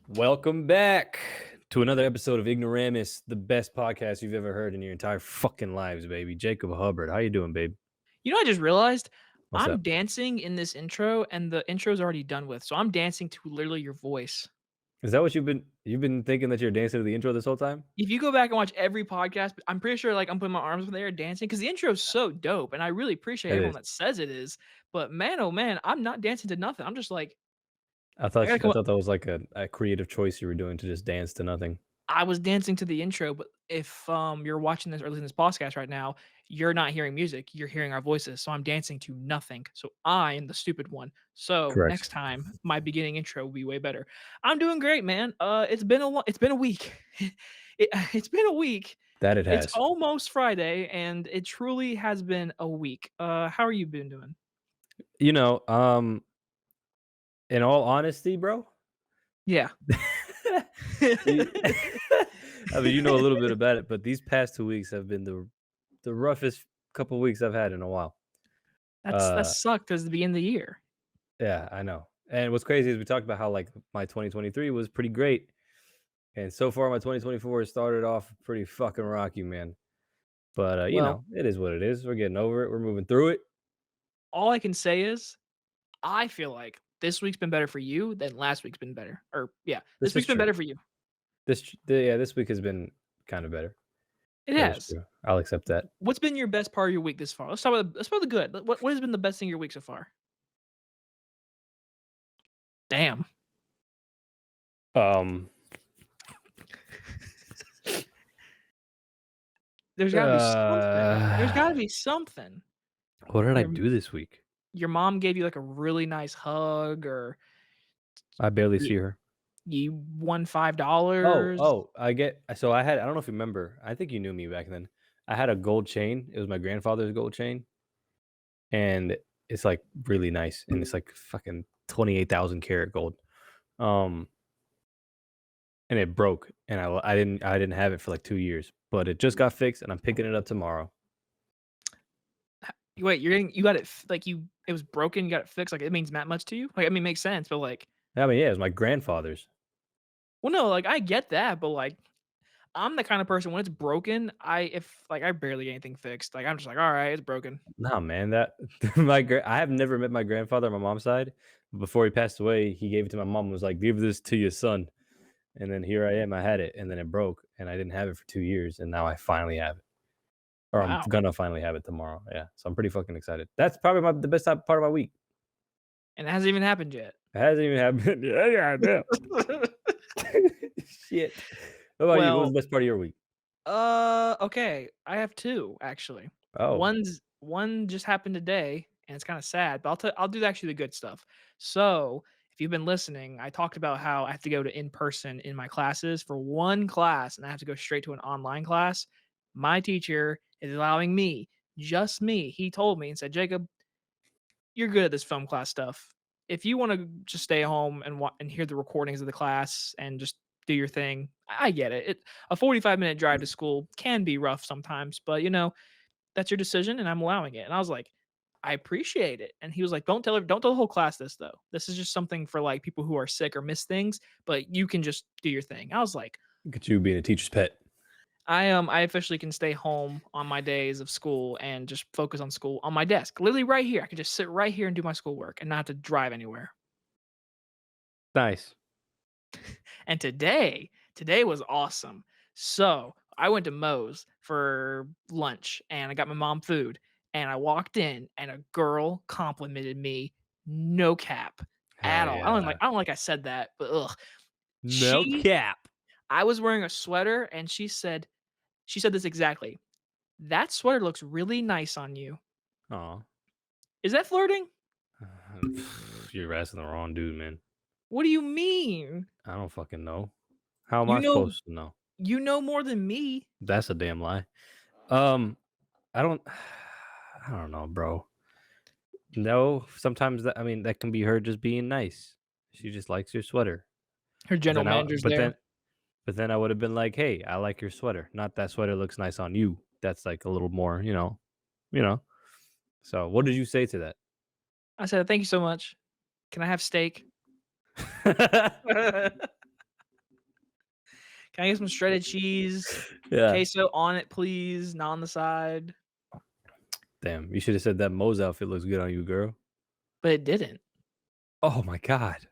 Welcome back to another episode of Ignoramus, the best podcast you've ever heard in your entire fucking lives, baby. Jacob Hubbard, how you doing, babe? You know, I just realized What's I'm up? dancing in this intro, and the intro's already done with, so I'm dancing to literally your voice. Is that what you've been thinking that you're dancing to the intro this whole time? If you go back and watch every podcast, I'm pretty sure, like, I'm putting my arms in the air dancing because the intro's so dope, and I really appreciate It everyone is. that says it is, but man, oh man, I'm not dancing to nothing. I'm just like, I I thought gotta you, I come up thought that was like a creative choice you were doing to just dance to nothing. I was dancing to the intro, but if, you're watching this or listening to this podcast right now, you're not hearing music, you're hearing our voices, so I'm dancing to nothing, so I am the stupid one. So, Correct. next time, my beginning intro will be way better. I'm doing great, man. It's been a week. It's been a week. That it It's has. almost Friday, and it truly has been a week. How are you been doing? You know, in all honesty, bro. Yeah. the- I mean, you know a little bit about it, but these past 2 weeks have been the roughest couple weeks I've had in a while. That Uh, sucked as the beginning of the year. Yeah, I know. And what's crazy is we talked about how like my 2023 was pretty great, and so far my 2024 has started off pretty fucking rocky, man. But Well, it is what it is. We're getting over it. We're moving through it. all I can say is I feel like this week's been better for you than last week's been better. Or yeah, this This is week's been true. better for you. This week has been kind of better. It That is has. true. I'll accept that. What's been your best part of your week this far? Let's start with the good. What has been the best thing of your week so far? Damn. Um, There's gotta be something. There's uh, gotta be something. what did I Your do this week? your mom gave you like a really nice hug, or I barely you, see her. you won Oh, $5. oh, I don't know if you remember. I think you knew me back then. I had a gold chain. It was my grandfather's gold chain. And it's, like, really nice, and it's, like, fucking 28,000 karat gold. Um, and it broke, and I didn't have it for, like, 2 years, but it just got fixed, and I'm picking it up tomorrow. Wait, you got it it was broken, you got it fixed. Like, it means that much to you? Like, I mean, it makes sense, but like, I mean, yeah, it was my grandfather's. well, no, like I get that, but like I'm the kind of person when it's broken, I barely get anything fixed. Like I'm just like, all right, it's broken. Nah, man, that I have never met my grandfather on my mom's side. Before he passed away, he gave it to my mom and was like, "Give this to your son." And then here I am, I had it, and then it broke, and I didn't have it for 2 years, and now I finally have it. Or I'm Wow. gonna finally have it tomorrow, yeah, so I'm pretty fucking excited. That's probably the best part of my week. And it hasn't even happened yet. It hasn't even happened. Yeah, yeah, shit. What about you? What was Well, the best part of your week? okay. I have two actually. Oh, One just happened today, and it's kind of sad, but I'll do actually the good stuff. So if you've been listening, I talked about how I have to go to in person in my classes for one class, and I have to go straight to an online class. My teacher is allowing me, just me. He told me and said, Jacob, you're good at this film class stuff. If you want to just stay home and hear the recordings of the class and just do your thing, I get it. A 45-minute drive to school can be rough sometimes, but that's your decision and I'm allowing it. And I was like, I appreciate it. And he was like, don't tell the whole class this though. This is just something for like people who are sick or miss things, but you can just do your thing. I was like, look at you being a teacher's pet. I officially can stay home on my days of school and just focus on school on my desk. Literally right here. I can just sit right here and do my schoolwork and not have to drive anywhere. Nice. And today was awesome. So I went to Moe's for lunch and I got my mom food. And I walked in and a girl complimented me, no cap Hell at all. yeah. I don't like I said that, but ugh. No She cap. I was wearing a sweater and she said this exactly. That sweater looks really nice on you. Aw. Is that flirting? You're asking the wrong dude, man. What do you mean? I don't fucking know. How am You I know supposed to know? you know more than me. That's a damn lie. Um, I don't I don't know, bro. No, sometimes that can be her just being nice. She just likes your sweater. Her But general then I manager's but there. then but then I would have been like, "Hey, I like your sweater. Not that sweater looks nice on you." that's like a little more, you know. So what did you say to that? I said, "Thank you so much. Can I have steak? Can I get some shredded cheese, Yeah. queso on it, please, not on the side?" Damn, you should have said that Moe's outfit looks good on you, girl. But it didn't. Oh my god.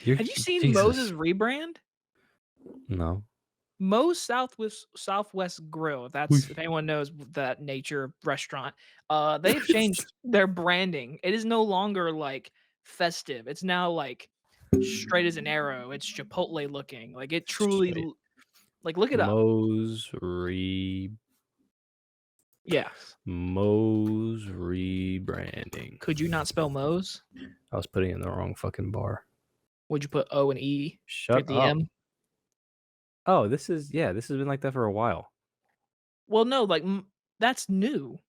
You're Have you seen Moses Jesus. rebrand? No. Moe's Southwest Grill, if anyone knows that nature restaurant, they've changed their branding. It is no longer, like, festive. It's now, like, straight as an arrow. It's Chipotle looking. Like, it truly Straight. like, look it up. Moe's re Yes. Moe's rebranding. Could you not spell Moe's? I was putting in the wrong fucking bar. Would you put O and E for Shut the up. M? Oh, this has been like that for a while. Well, no, like, that's new.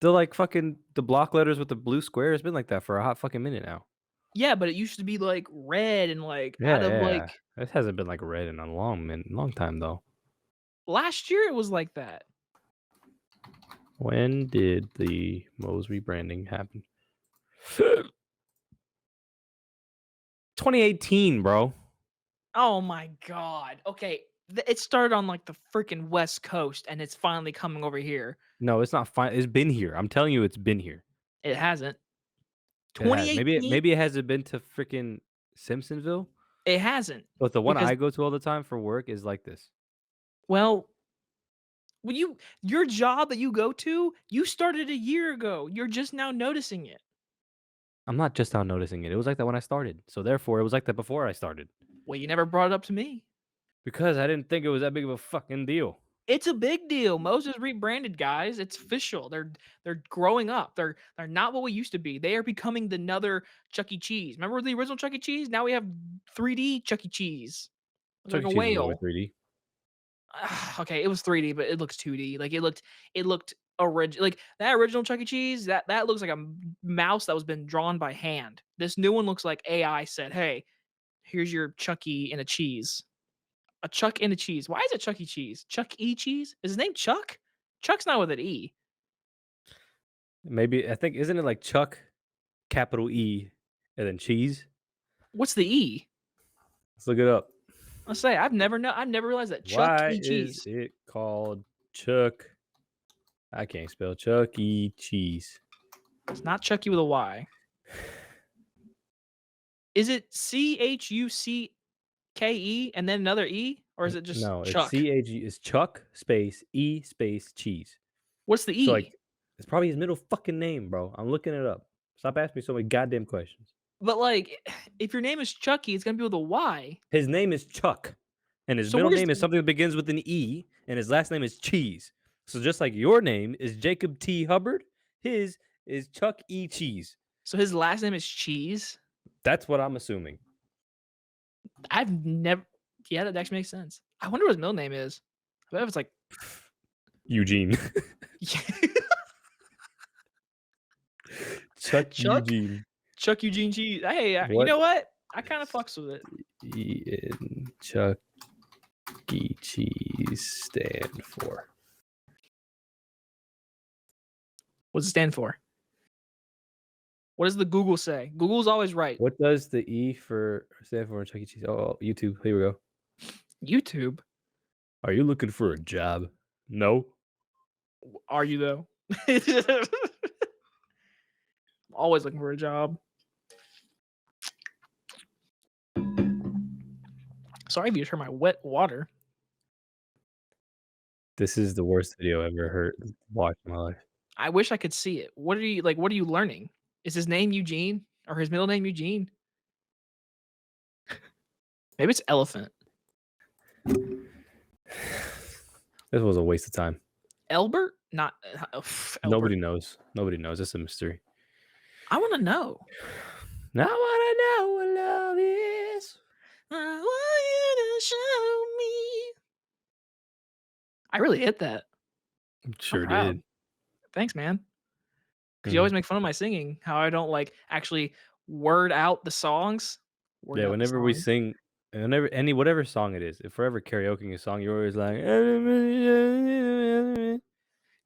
The, like, fucking the block letters with the blue square has been like that for a hot fucking minute now. Yeah, but it used to be, like, red and, like, Yeah, out of, yeah. like It hasn't been, like, red in a long time, though. last year it was like that. When did the Moe's rebranding happen? 2018, bro. Oh my god. Okay, it started on, like, the freaking West Coast, and it's finally coming over here. No, it's not fine. It's been here. I'm telling you it's been here. It hasn't. It has. 2018? Maybe it hasn't been to freaking Simpsonville, It hasn't, but the one because I go to all the time for work is like this. well, your job that you go to, you started a year ago. You're just now noticing it. I'm not just now noticing it. It was like that when I started. So therefore, it was like that before I started Well, you never brought it up to me. because I didn't think it was that big of a fucking deal. It's a big deal. Moses rebranded, guys. It's official. They're growing up. They're not what we used to be. They are becoming the another Chuck E. Cheese. Remember the original Chuck E. Cheese? Now we have 3D Chuck E. Cheese. It's Chuck like E. a Cheese was always whale. 3D. Okay, it was 3D, but it looks 2D. Like it looked original. Like that original Chuck E. Cheese, that looks like a mouse that was been drawn by hand. This new one looks like AI said, "Hey, here's your Chucky in a cheese." A Chuck in a cheese. Why is it Chuck E. Cheese? Chuck E. Cheese? Is his name Chuck? Chuck's not with an E. Maybe I think isn't it like Chuck, capital E, and then cheese? What's the E? Let's look it up. I'll say I've never realized that Chuck Why E. is Cheese. it called Chuck? I can't spell Chuck E. Cheese. It's not Chucky with a Y. Is it CHUCKE and then another E, or is it just No, it's Chuck? Is Chuck space E space cheese. What's the So like, E? it's probably his middle fucking name, bro. I'm looking it up. Stop asking me so many goddamn questions. But like, if your name is Chucky, it's gonna be with a Y. His name is Chuck, and his So middle where's name is something that begins with an E, and his last name is Cheese. So just like your name is Jacob T. Hubbard, his is Chuck E. Cheese. so his last name is Cheese? That's what I'm assuming. I've never. Yeah, that actually makes sense. I wonder what his middle name is. I bet if it's like Eugene. Chuck Chuck Eugene. Chuck Eugene Cheese. Hey, you What know what? I kind of fucks with it. in Chuck E. Cheese stand for? What does it stand for? What does the Google say? Google's always right. What does the E for stand for in Chuck E. Cheese? Oh, YouTube. Here we go. YouTube. Are you looking for a job? No. Are you though? I'm always looking for a job. Sorry if you heard my wet water. This is the worst video I've ever watched in my life. I wish I could see it. What are you like? What are you learning? Is his name Eugene or his middle name Eugene? Maybe it's elephant. This was a waste of time. Elbert? Not Elbert. Nobody knows. Nobody knows. It's a mystery. I want to know. Now I know what love is. I want you to show me. I really hit that. I'm Sure proud. did. Thanks, man. Because you always make fun of my singing, how I don't like actually word out the songs. Word Yeah, out the whenever we songs. sing, whenever whatever song it is, if we're ever karaokeing a song, you're always like,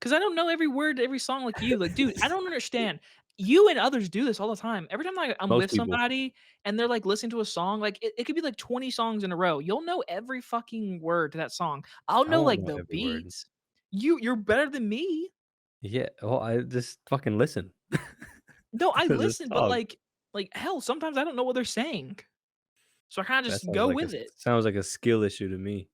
'Cause I don't know every word to every song like you. Like, dude, I don't understand. You and others do this all the time. Every time, like, I'm Most with people. somebody and they're, like, listening to a song, like, it could be, like, 20 songs in a row. You'll know every fucking word to that song. I'll I know, won't like, know the every word. beats. You're better than me. Yeah, well, I just fucking listen No, I to the listen, but, song. hell, sometimes I don't know what they're saying. So I kinda That just go with it. sounds like a skill issue to me.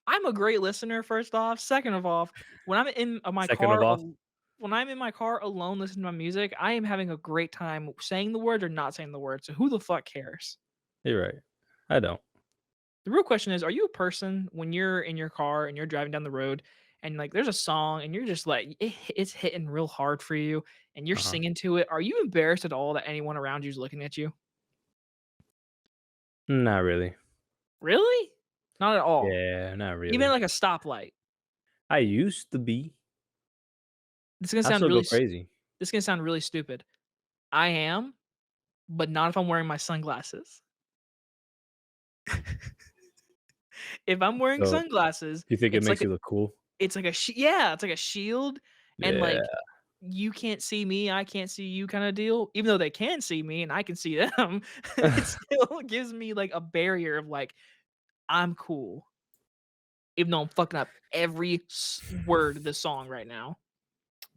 I'm a great listener, first off. Second of all, when I'm in my Second of car all, when I'm in my car alone listening to my music, I am having a great time saying the words or not saying the words, so who the fuck cares? you're right. I don't. The real question is, are you a person when you're in your car and you're driving down the road and, like, there's a song and you're just like, it's hitting real hard for you and you're Uh-huh. singing to it, are you embarrassed at all that anyone around you is looking at you? Not really. Really? Not at all. Yeah, not Even really. like a stoplight. I used to be. This is gonna I sound still go really crazy. this is gonna sound really stupid. I am, but not if I'm wearing my sunglasses. If I'm wearing So, sunglasses, you think it it's like makes a you look cool? yeah, it's like a shield, and, Yeah. like, you can't see me, I can't see you kinda deal. Even though they can see me and I can see them, it still gives me, like, a barrier of, like, I'm cool, even though I'm fucking up every word of the song right now.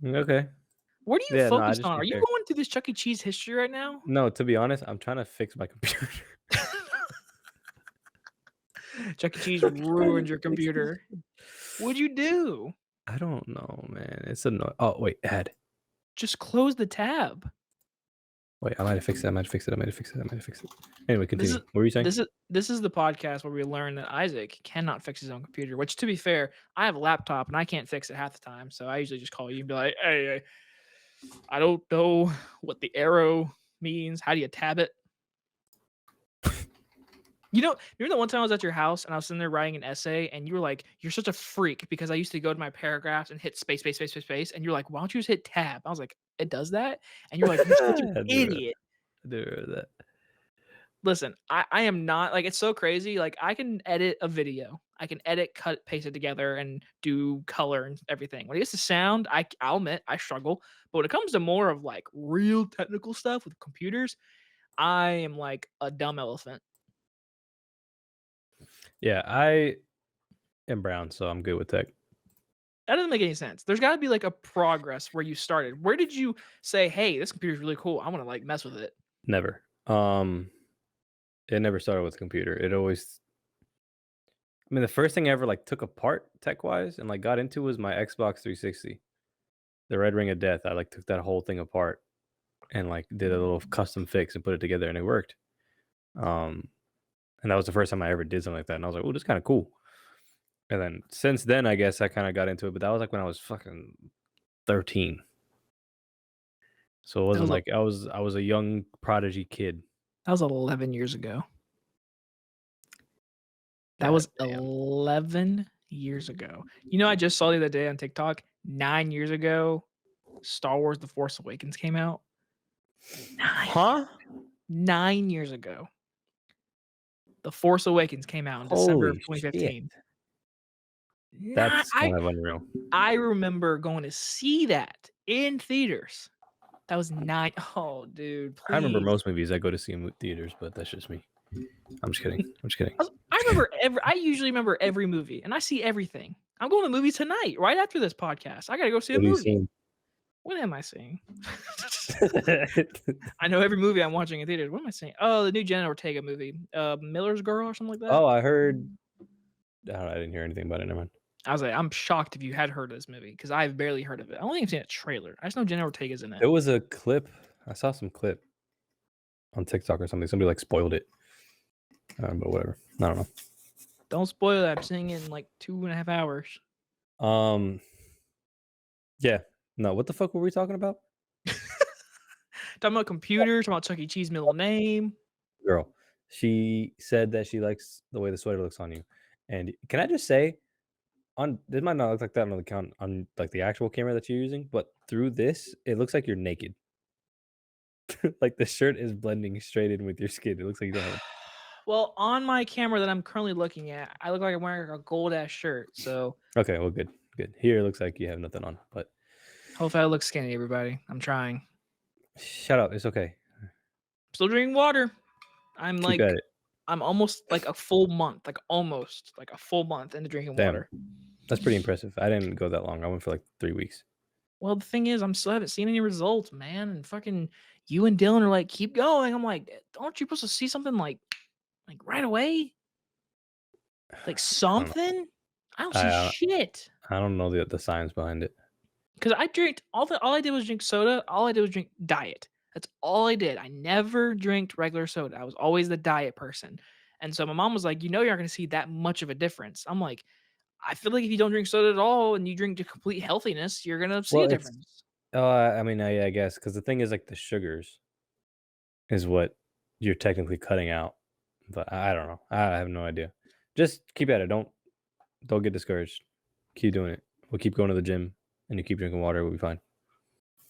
Okay. What are you Yeah, no, I focused just on? Are don't you care. going through this Chuck E. Cheese history right now? No, to be honest, I'm trying to fix my computer. Chuck E. Cheese I'm trying ruined to your fix it. computer. What'd you do? I don't know, man. It's annoying. Oh, wait, ad. Just close the tab. Wait, I might have fixed it. I might have fixed it. I might have fixed it. I might have fixed it. Anyway, This continue. is What were you saying? this is the podcast where we learn that Isaac cannot fix his own computer, which to be fair, I have a laptop and I can't fix it half the time. So I usually just call you and be like, "Hey, I don't know what the arrow means. How do you tab it?" Remember the one time I was at your house and I was sitting there writing an essay and you were like, "You're such a freak," because I used to go to my paragraphs and hit space, space, space, space, space, and you're like, "Why don't you just hit tab?" I was like, "It does that?" And you're like, "You're such an I do remember idiot." I do remember that. Listen, I am not like, it's so crazy, like, I can edit a video. I can edit, cut, paste it together, and do color and everything. When it gets to sound, I'll admit I struggle, but when it comes to more of, like, real technical stuff with computers, I am like a dumb elephant. Yeah, I am brown, so I'm good with tech. That doesn't make any sense. There's gotta be, like, a progress where you started. Where did you say, "Hey, this computer is really cool. I wanna, like, mess with it." Never. It never started with a computer. It always I mean, the first thing I ever, like, took apart tech-wise and, like, got into was my Xbox 360. The Red Ring of Death. I, like, took that whole thing apart and, like, did a little custom fix and put it together, and it worked. Um, and that was the first time I ever did something like that, and I was like, "Oh, this is kinda cool." And then since then, I guess I kinda got into it, but that was, like, when I was fucking 13. So it That wasn't was a like I was a young prodigy kid. that was 11 years ago. That God was damn. 11 years ago. I just saw the other day on TikTok, 9 years ago, Star Wars: The Force Awakens came out. 9 Huh? 9 years ago. The Force Awakens came out in December of Holy shit. 2015. Ni That's kind of unreal. I remember going to see that in theaters. That was 9 oh, dude, I remember please. most movies I go to see in theaters, but that's just me. I'm just kidding. I'm just kidding. I usually remember every movie, and I see everything. I'm going to the movies tonight, right after this podcast. I gotta go see a What are you movie. seeing? What am I seeing? I know every movie I'm watching in theaters. What am I saying? Oh, the new Jenna Ortega movie, Miller's Girl or something like that? Oh, I heard I don't know, I didn't hear anything about it, never mind. I was like, I'm shocked if you had heard of this movie because I've barely heard of it. I only have seen a trailer. I just know Jenna Ortega's in it. There was a clip I saw some clip on TikTok or something, somebody, like, spoiled it, but whatever. I don't Don't spoil that. I'm seeing it in like 2.5 hours. know. Yeah. No, what the fuck were we talking about? Talking about computers, talking about Chuck E. Cheese middle name. Girl. She said that she likes the way the sweater looks on you, and can I just say, on it might not look like that on the count on, like, the actual camera that you're using, but through this, it looks like you're naked. Like, the shirt is blending straight in with your skin. It looks like you don't have Well, on my camera that I'm currently looking at, I look like I'm wearing like a gold ass shirt. So okay, well, good. Good. Here it looks like you have nothing on, but Hopefully I look skinny, everybody. I'm trying. shut up. It's okay. Still drinking water. I'm Keep at like it. I'm almost like a full month, like almost like a full month into drinking Damn. water. That's pretty impressive. I didn't go that long. I went for like 3 weeks. Well, the thing is, I'm still haven't seen any results, man. And fucking you and Dylan are like, keep going. I'm like, aren't you supposed to see something like right away? Like I don't know. something? I don't see I shit. I don't know the science behind it. Cause I drank all I did was drink soda. All I did was drink diet. That's all I did. I never drank regular soda. I was always the diet person. And so my mom was like, you know, you're not gonna see that much of a difference. I'm like, I feel like if you don't drink soda at all and you drink to complete healthiness, you're gonna see Well, a it's difference. I mean, I guess because the thing is like the sugars is what you're technically cutting out, but I don't know. I have no idea. Just keep at it. Don't get discouraged. Keep doing it. We'll keep going to the gym, and you keep drinking water. We'll be fine.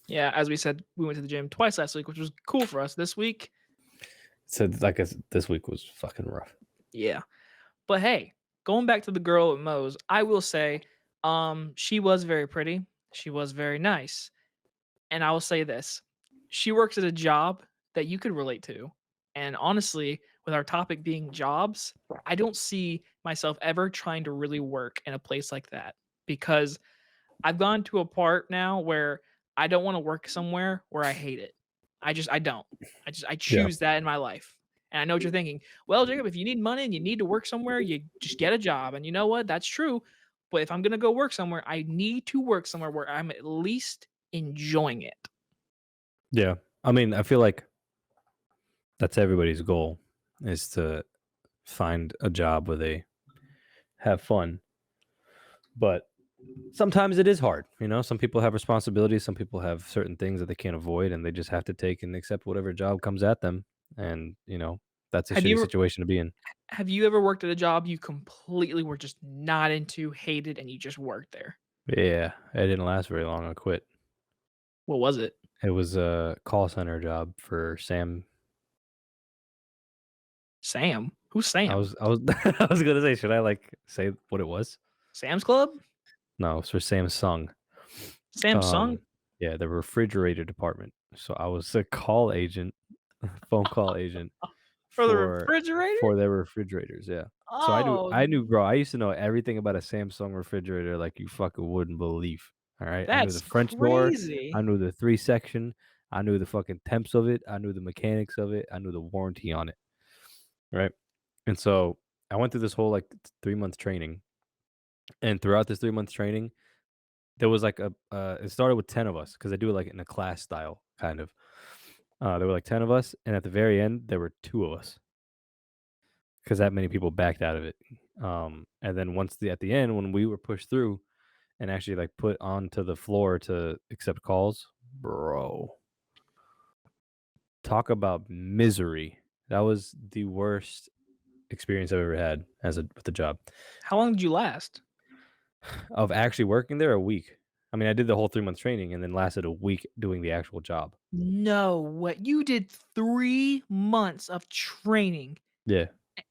Yeah, as we said, we went to the gym twice last week, which was cool for us. This week, So like this week was fucking rough. yeah. But hey, going back to the girl at Moe's, I will say, she was very pretty. She was very nice. And I will say this, she works at a job that you could relate to. And honestly, with our topic being jobs, I don't see myself ever trying to really work in a place like that because I've gone to a part now where I don't want to work somewhere where I hate it. I don't. I Yeah. choose that in my life. And I know what you're thinking. Well, Jacob, if you need money and you need to work somewhere, you just get a job. And you know what? That's true. But if I'm gonna go work somewhere, I need to work somewhere where I'm at least enjoying it. Yeah. I mean, I feel like that's everybody's goal is to find a job where they have fun. But sometimes it is hard. Some people have responsibilities, some people have certain things that they can't avoid and they just have to take and accept whatever job comes at them. And, that's a Have shitty you ever situation to be in. have you ever worked at a job you completely were just not into, hated, and you just worked there? Yeah, it didn't last very long. I quit. What was it? It was a call center job for Sam. Sam? Who's I Sam? was I was I was gonna say, should I like say what it was? Sam's Club? No, it's for Samsung. Samsung? Um, yeah, the refrigerator department. So I was a call agent, phone call agent For the for refrigerator? their refrigerators. Yeah. So Oh, I knew, bro. I used to know everything about a Samsung refrigerator like you fucking wouldn't believe. All right, I knew the that's French door. I crazy. knew the 3 section. I knew the fucking temps of it. I knew the mechanics of it. I knew the warranty on it. Right. And so I went through this whole like 3 month training, and throughout this 3 month training, there was like it started with 10 of us because I do it like in a class style kind of. There were like 10 of us, and at the very end, there were 2 of us because that many people backed out of it. And then at the end, when we were pushed through and actually like put onto the floor to accept calls, bro, talk about misery. That was the worst experience I've ever had with the job. How long did you last? Of actually working there, a week. I mean, I did the whole 3 month training and then lasted a week doing the actual job. No, what you did 3 months of training. Yeah.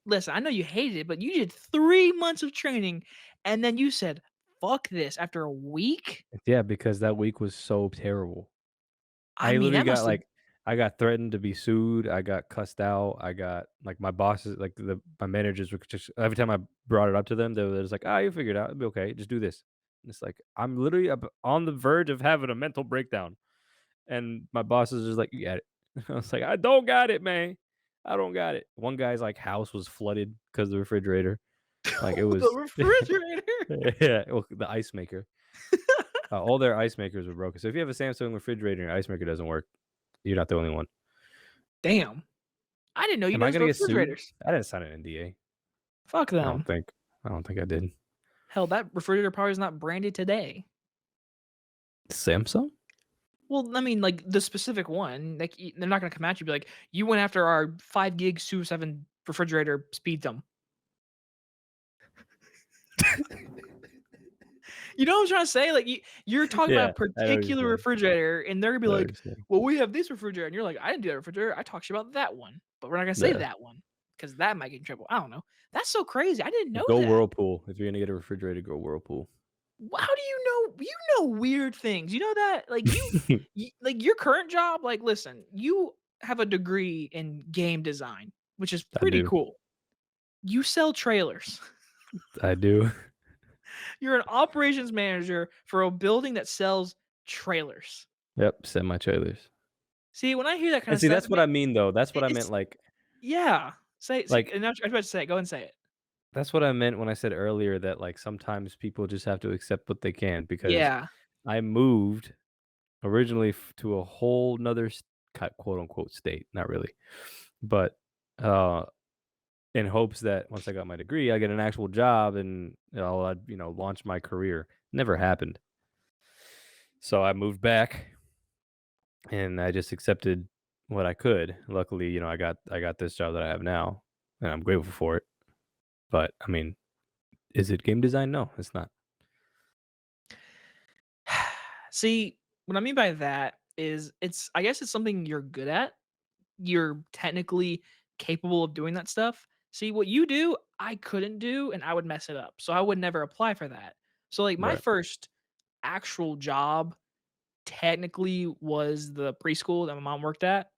Listen, I know you hated it, but you did 3 months of training, and then you said, "Fuck this," after a week? Yeah, because that week was so terrible. I I mean, literally that got must have like I got threatened to be sued, I got cussed out, I got like my bosses, like my managers were just every time I brought it up to them, they were just like, "Ah, you figure it out. It'll be okay. Just do this." And it's like I'm literally on the verge of having a mental breakdown, and my boss is just like, "You got it." I was like, "I don't got it, man. I don't got it." One guy's like house was flooded because the refrigerator, like it the was, refrigerator. yeah, well, the ice maker. All their ice makers were broken. So if you have a Samsung refrigerator and your ice maker doesn't work, you're not the only one. Damn, I didn't know you Am I noticed gonna about get sued? refrigerators. I didn't sign an NDA. Fuck I don't them. think. I don't think I did. Hell, that refrigerator probably is not branded today. Samsung? Well, I mean, like, the specific one, like, they're not gonna come at you and be like, "You went after our 5 gig Sue 7 refrigerator, speed them." You know what I'm trying to say? Like, you're talking about Yeah, a I know what you're particular saying. refrigerator, and they're gonna be I know what like, you're saying. "Well, we have this refrigerator," and you're like, "I didn't do that refrigerator. I talked to you about that one, but we're not gonna say Yeah. that one because that might get in trouble." I don't know. That's so crazy. I didn't know Go that. Whirlpool. If you're gonna get a refrigerator, go Whirlpool. How do you know weird things? You know that? Like, like, your current job, like, listen, you have a degree in game design, which is I pretty do. cool. You sell trailers. I do. You're an operations manager for a building that sells trailers. Yep, semi trailers. See, when I hear that And kinda see, stuff, that's what I mean, though. That's what I meant, it's like yeah. Say like, and I was about to say it. Go ahead and say it. that's what I meant when I said earlier that, like, sometimes people just have to accept what they can because Yeah. I moved originally to a whole 'nother quote, unquote, "state," not really, but, uh, in hopes that once I got my degree, I get an actual job and, I'd, launch my career. Never happened. So I moved back and I just accepted what I could. Luckily, I got this job that I have now, and I'm grateful for it. But I mean, is it game design? No, it's not. See, what I mean by that is I guess it's something you're good at. You're technically capable of doing that stuff. See, what you do, I couldn't do and I would mess it up. So I would never apply for that. So like my Right. first actual job technically was the preschool that my mom worked at.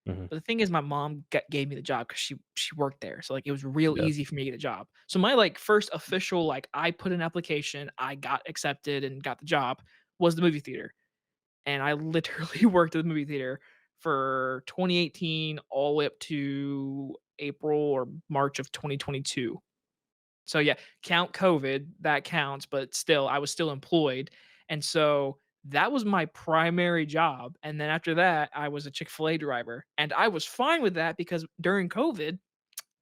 Mhm. But the thing is, my mom gave me the job because she worked there, so like it was real Yeah. easy for me to get a job. So my like first official like I put an application, I got accepted and got the job was the movie theater, and I literally worked at the movie theater for 2018 all the way up to April or March of 2022. So yeah, count COVID, that counts, but still, I was still employed. And so that was my primary job. And then after that, I was a Chick-fil-A driver. And I was fine with that because during COVID,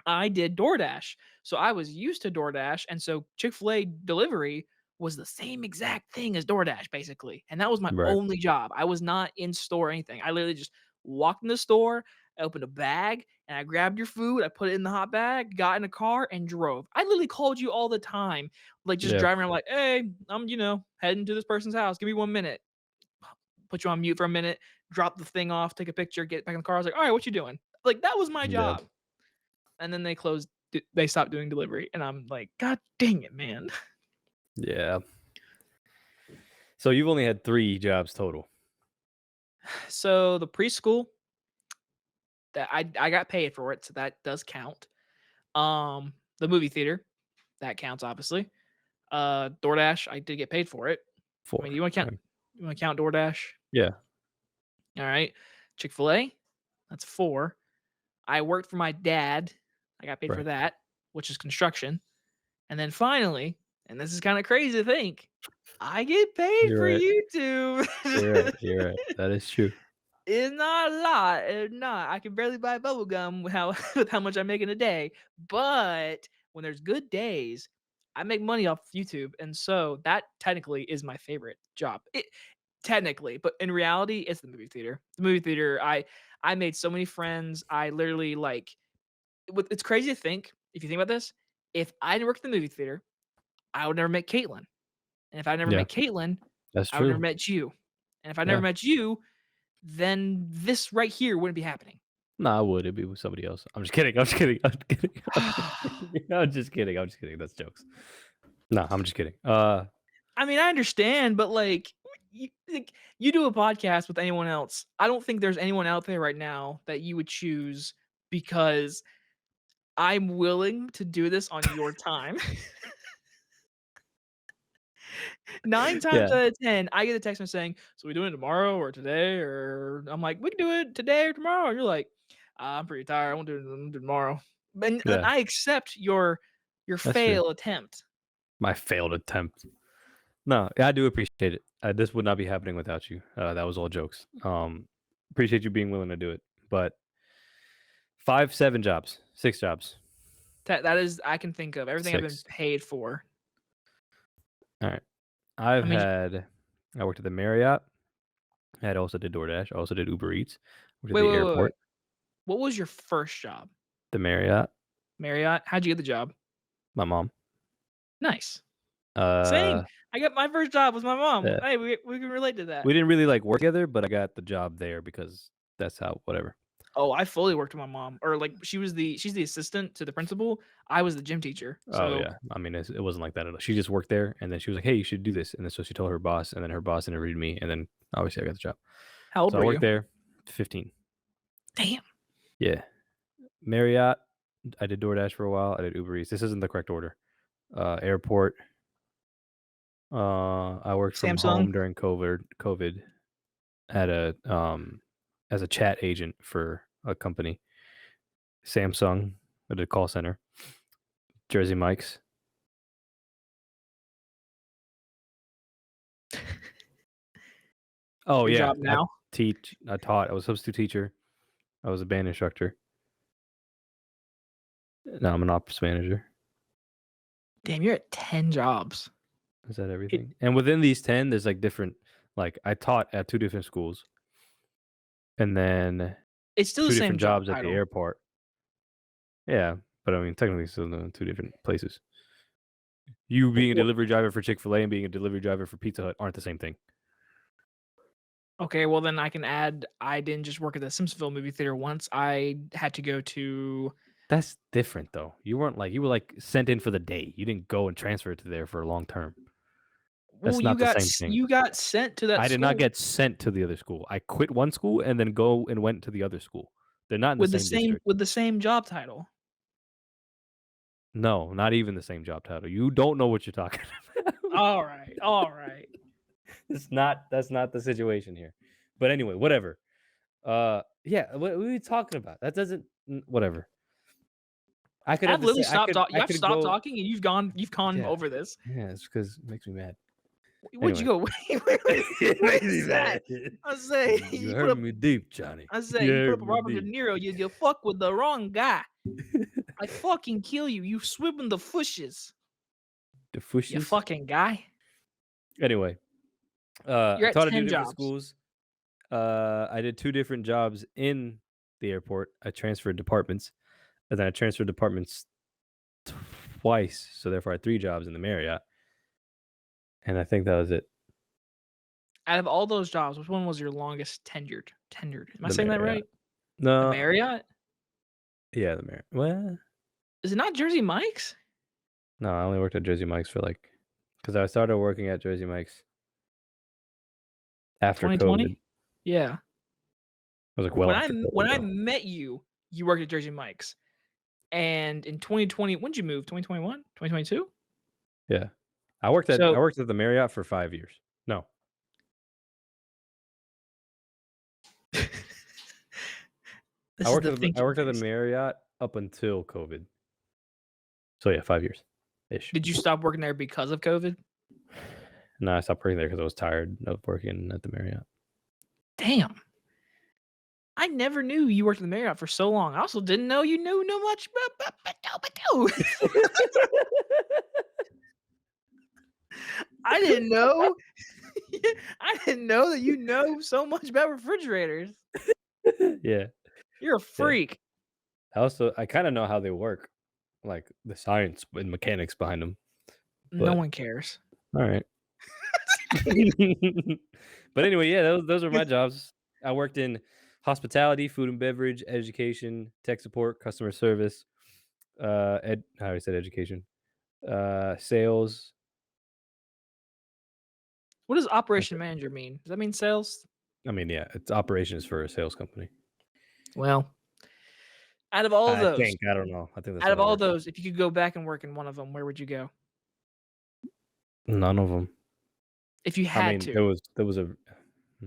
I did DoorDash. So I was used to DoorDash. And so Chick-fil-A delivery was the same exact thing as DoorDash, basically. And that was my Right. only job. I was not in store or anything. I literally just walked in the store, I opened a bag, and I grabbed your food. I put it in the hot bag, got in a car, and drove. I literally called you all the time, like just Yeah. driving around, like, hey, I'm, heading to this person's house. Give me 1 minute. Put you on mute for a minute, drop the thing off, take a picture, get back in the car. I was like, all right, what you doing? Like, that was my Yeah. job. And then they stopped doing delivery. And I'm like, God dang it, man. Yeah. So you've only had 3 jobs total. So the preschool that I got paid for it, so that does count. The movie theater, that counts obviously. DoorDash, I did get paid for it. I mean, 4. Okay. you wanna count DoorDash? Yeah. All right. Chick-fil-A, that's 4. I worked for my dad. I got paid for Right. that, which is construction. And then finally, and this is kinda crazy to think, I get paid You're for right. YouTube. You're right. You're right. That is true. It's not a lot. It's not. I can barely buy bubble gum with how with how much I make in a day. But when there's good days, I make money off YouTube, and so that technically is my favorite job. It technically, but in reality, it's the movie theater. The movie theater, I made so many friends. I literally like. It's crazy to think if you think about this. If I didn't work at the movie theater, I would never met Caitlin, and if I never Yeah. met Caitlin, That's I would never true. met you, and if I never Yeah. met you, then this right here wouldn't be happening. No, I would. It'd be with somebody else. I'm just kidding. I'm just kidding. I'm just kidding. I'm just kidding. I'm just kidding. I'm just kidding. That's jokes. No, I'm just kidding. I mean, I understand, but like, you do a podcast with anyone else. I don't think there's anyone out there right now that you would choose because I'm willing to do this on your time. 9 times Yeah. out of 10, I get a text message saying, "So we doing it tomorrow or today?" Or I'm like, "We can do it today or tomorrow." And you're like, "I'm pretty tired. I won't do it tomorrow." And Yeah. I accept your That's true. fail attempt. My failed attempt. No, I do appreciate it. This would not be happening without you. That was all jokes. Appreciate you being willing to do it. But 5, 7 jobs, 6 jobs, That is I can think of everything I've been 6. paid for. All right. I mean, I worked at the Marriott. I also did DoorDash. I also did Uber Eats. Worked at wait, the wait, wait, wait. airport, What was your first job? the Marriott, Marriott? How'd you get the job? my mom. Nice. Same. Uh, I got my first job was my mom. yeah. Hey, we can relate to that. We didn't really like work together, but I got the job there because that's how whatever. Oh, I fully worked with my mom, or like she's the assistant to the principal. I was the gym teacher. Oh, So yeah. I mean, it wasn't like that at all. She just worked there, and then she was like, "Hey, you should do this." And then so she told her boss, and then her boss interviewed me, and then obviously I got the job. how old So I were worked you? there 15. Damn. Yeah. Marriott, I did DoorDash for a while. I did Uber Eats. This isn't the correct order. Airport, I worked from Samsung. home during COVID at a, as a chat agent for a company. Samsung, I did call center. Jersey Mike's. Oh, Your yeah. job now? I taught. I was a substitute teacher. I was a band instructor. Now I'm an ops manager. Damn, you're at 10 jobs. Is that It everything? And within these 10, there's like different, like I taught at 2 different schools and then it's still the 2 same different job jobs at the title. airport. Yeah, but I mean, technically still in 2 different places. You being a W delivery driver for Chick-fil-A and being a delivery driver for Pizza Hut aren't the same thing. Okay, well, then I can add I didn't just work at the Simpsonville movie theater once. I had to go to That's different though. You were like sent in for the day. You didn't go and transfer to there for a long term. well, That's not the same thing. you got sent to that I did not school get sent to the other school. I quit one school and then go and went to the other school. They're not in the same district. with the same job title. No, not even the same job title. You don't know what you're talking about. Alright, alright. That's not the situation here. But anyway, whatever. Yeah, what are you talking about? That doesn't whatever. I could have I've the same literally stopped talk I I've could stopped go talking and you've gone yeah. over this. Yeah, it's because it makes me mad. Where'd you Anyway. go? Wait, It what makes me is mad. that? I say You you put hurt up me deep, Johnny. You you put hurt up a me Robert De deep. Niro, you fuck with the wrong guy. I fucking kill you. You swim in the fushes. The You fushes. fucking guy. Anyway, I You're at taught at 2 10 different jobs. schools. I did 2 different jobs in the airport. I transferred departments, and then I transferred departments twice, so therefore I had 3 jobs in the Marriott, and I think that was it. Out of all those jobs, which one was your longest tenured? Am I The saying that Marriott. right? The No, Marriott? yeah, the Marriott. Well, Is it not Jersey Mike's? no, I only worked at Jersey Mike's for like, because I started working at Jersey Mike's after COVID. It 2020? Yeah. was like well after When COVID I though. met you, you worked at Jersey Mike's. And in 2020, when did you move? 2021? 2022? Yeah. I So worked at the Marriott for 5 years. No, this is the I thinking worked at the face. Marriott up until COVID. So yeah, 5 years ish. Did you stop working there because of COVID? No, I stopped working there because I was tired of working at the Marriott. Damn. I never knew you worked at the Marriott for so long. I also didn't know you knew no much about. I didn't know. I didn't know that you know so much about refrigerators. Yeah, You're a yeah. freak. I kinda know how they work, like, the science and mechanics behind them. No But one cares. alright. But anyway, yeah, those are my jobs. I worked in hospitality, food and beverage, education, tech support, customer service, I already said education, sales. What does That's operation it. manager mean? Does that mean sales? I mean, yeah, it's operations for a sales company. Well, out of all I those think, I don't know. I think that's out how of that all works. those, if you could go back and work in one of them, where would you go? None of them. If you I had mean, to. there was a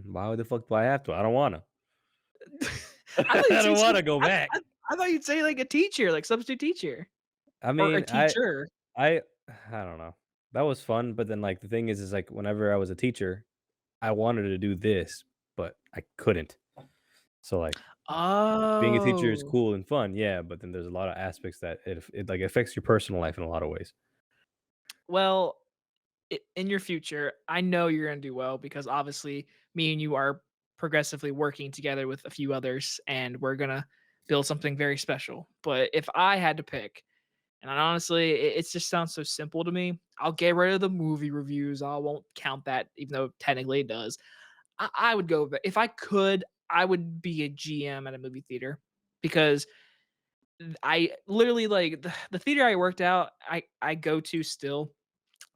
why the fuck do I have to? I don't wanna. I thought you'd I say don't some wanna go I back. I I thought you'd say, like, a teacher, like, substitute teacher I or a mean, teacher. I I don't know. That was fun, but then, like, the thing is like, whenever I was a teacher, I wanted to do this, but I couldn't. So, like, being a teacher is Oh. cool and fun, yeah, but then there's a lot of aspects that like, affects your personal life in a lot of ways. Well, in your future, I know you're gonna do well because obviously me and you are progressively working together with a few others, and we're gonna build something very special. But if I had to pick, and honestly, it just sounds so simple to me. I'll get rid of the movie reviews. I won't count that, even though technically it does. I would go, but if I could, I would be a GM at a movie theater because I literally like the theater I worked out, I go to still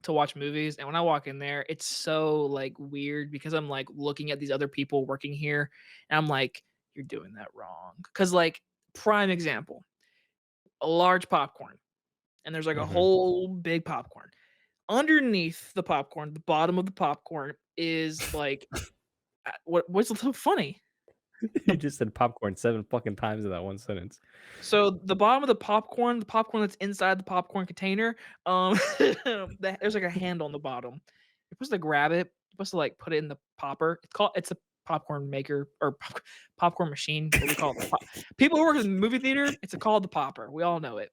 to watch movies, and when I walk in there, it's so like weird because I'm like looking at these other people working here, and I'm like, you're doing that wrong. Cause like prime example, a large popcorn, and there's like a Mhm. whole big popcorn. Underneath the popcorn, the bottom of the popcorn is like what's so funny? You The just said popcorn 7 fucking times in that one sentence. So the bottom of the popcorn that's inside the popcorn container, there's like a handle on the bottom. You're supposed to grab it. You're supposed to like put it in the popper. It's a popcorn maker or popcorn machine, but we call it the pop. People who work in the movie theater, it's called the popper. We all know it.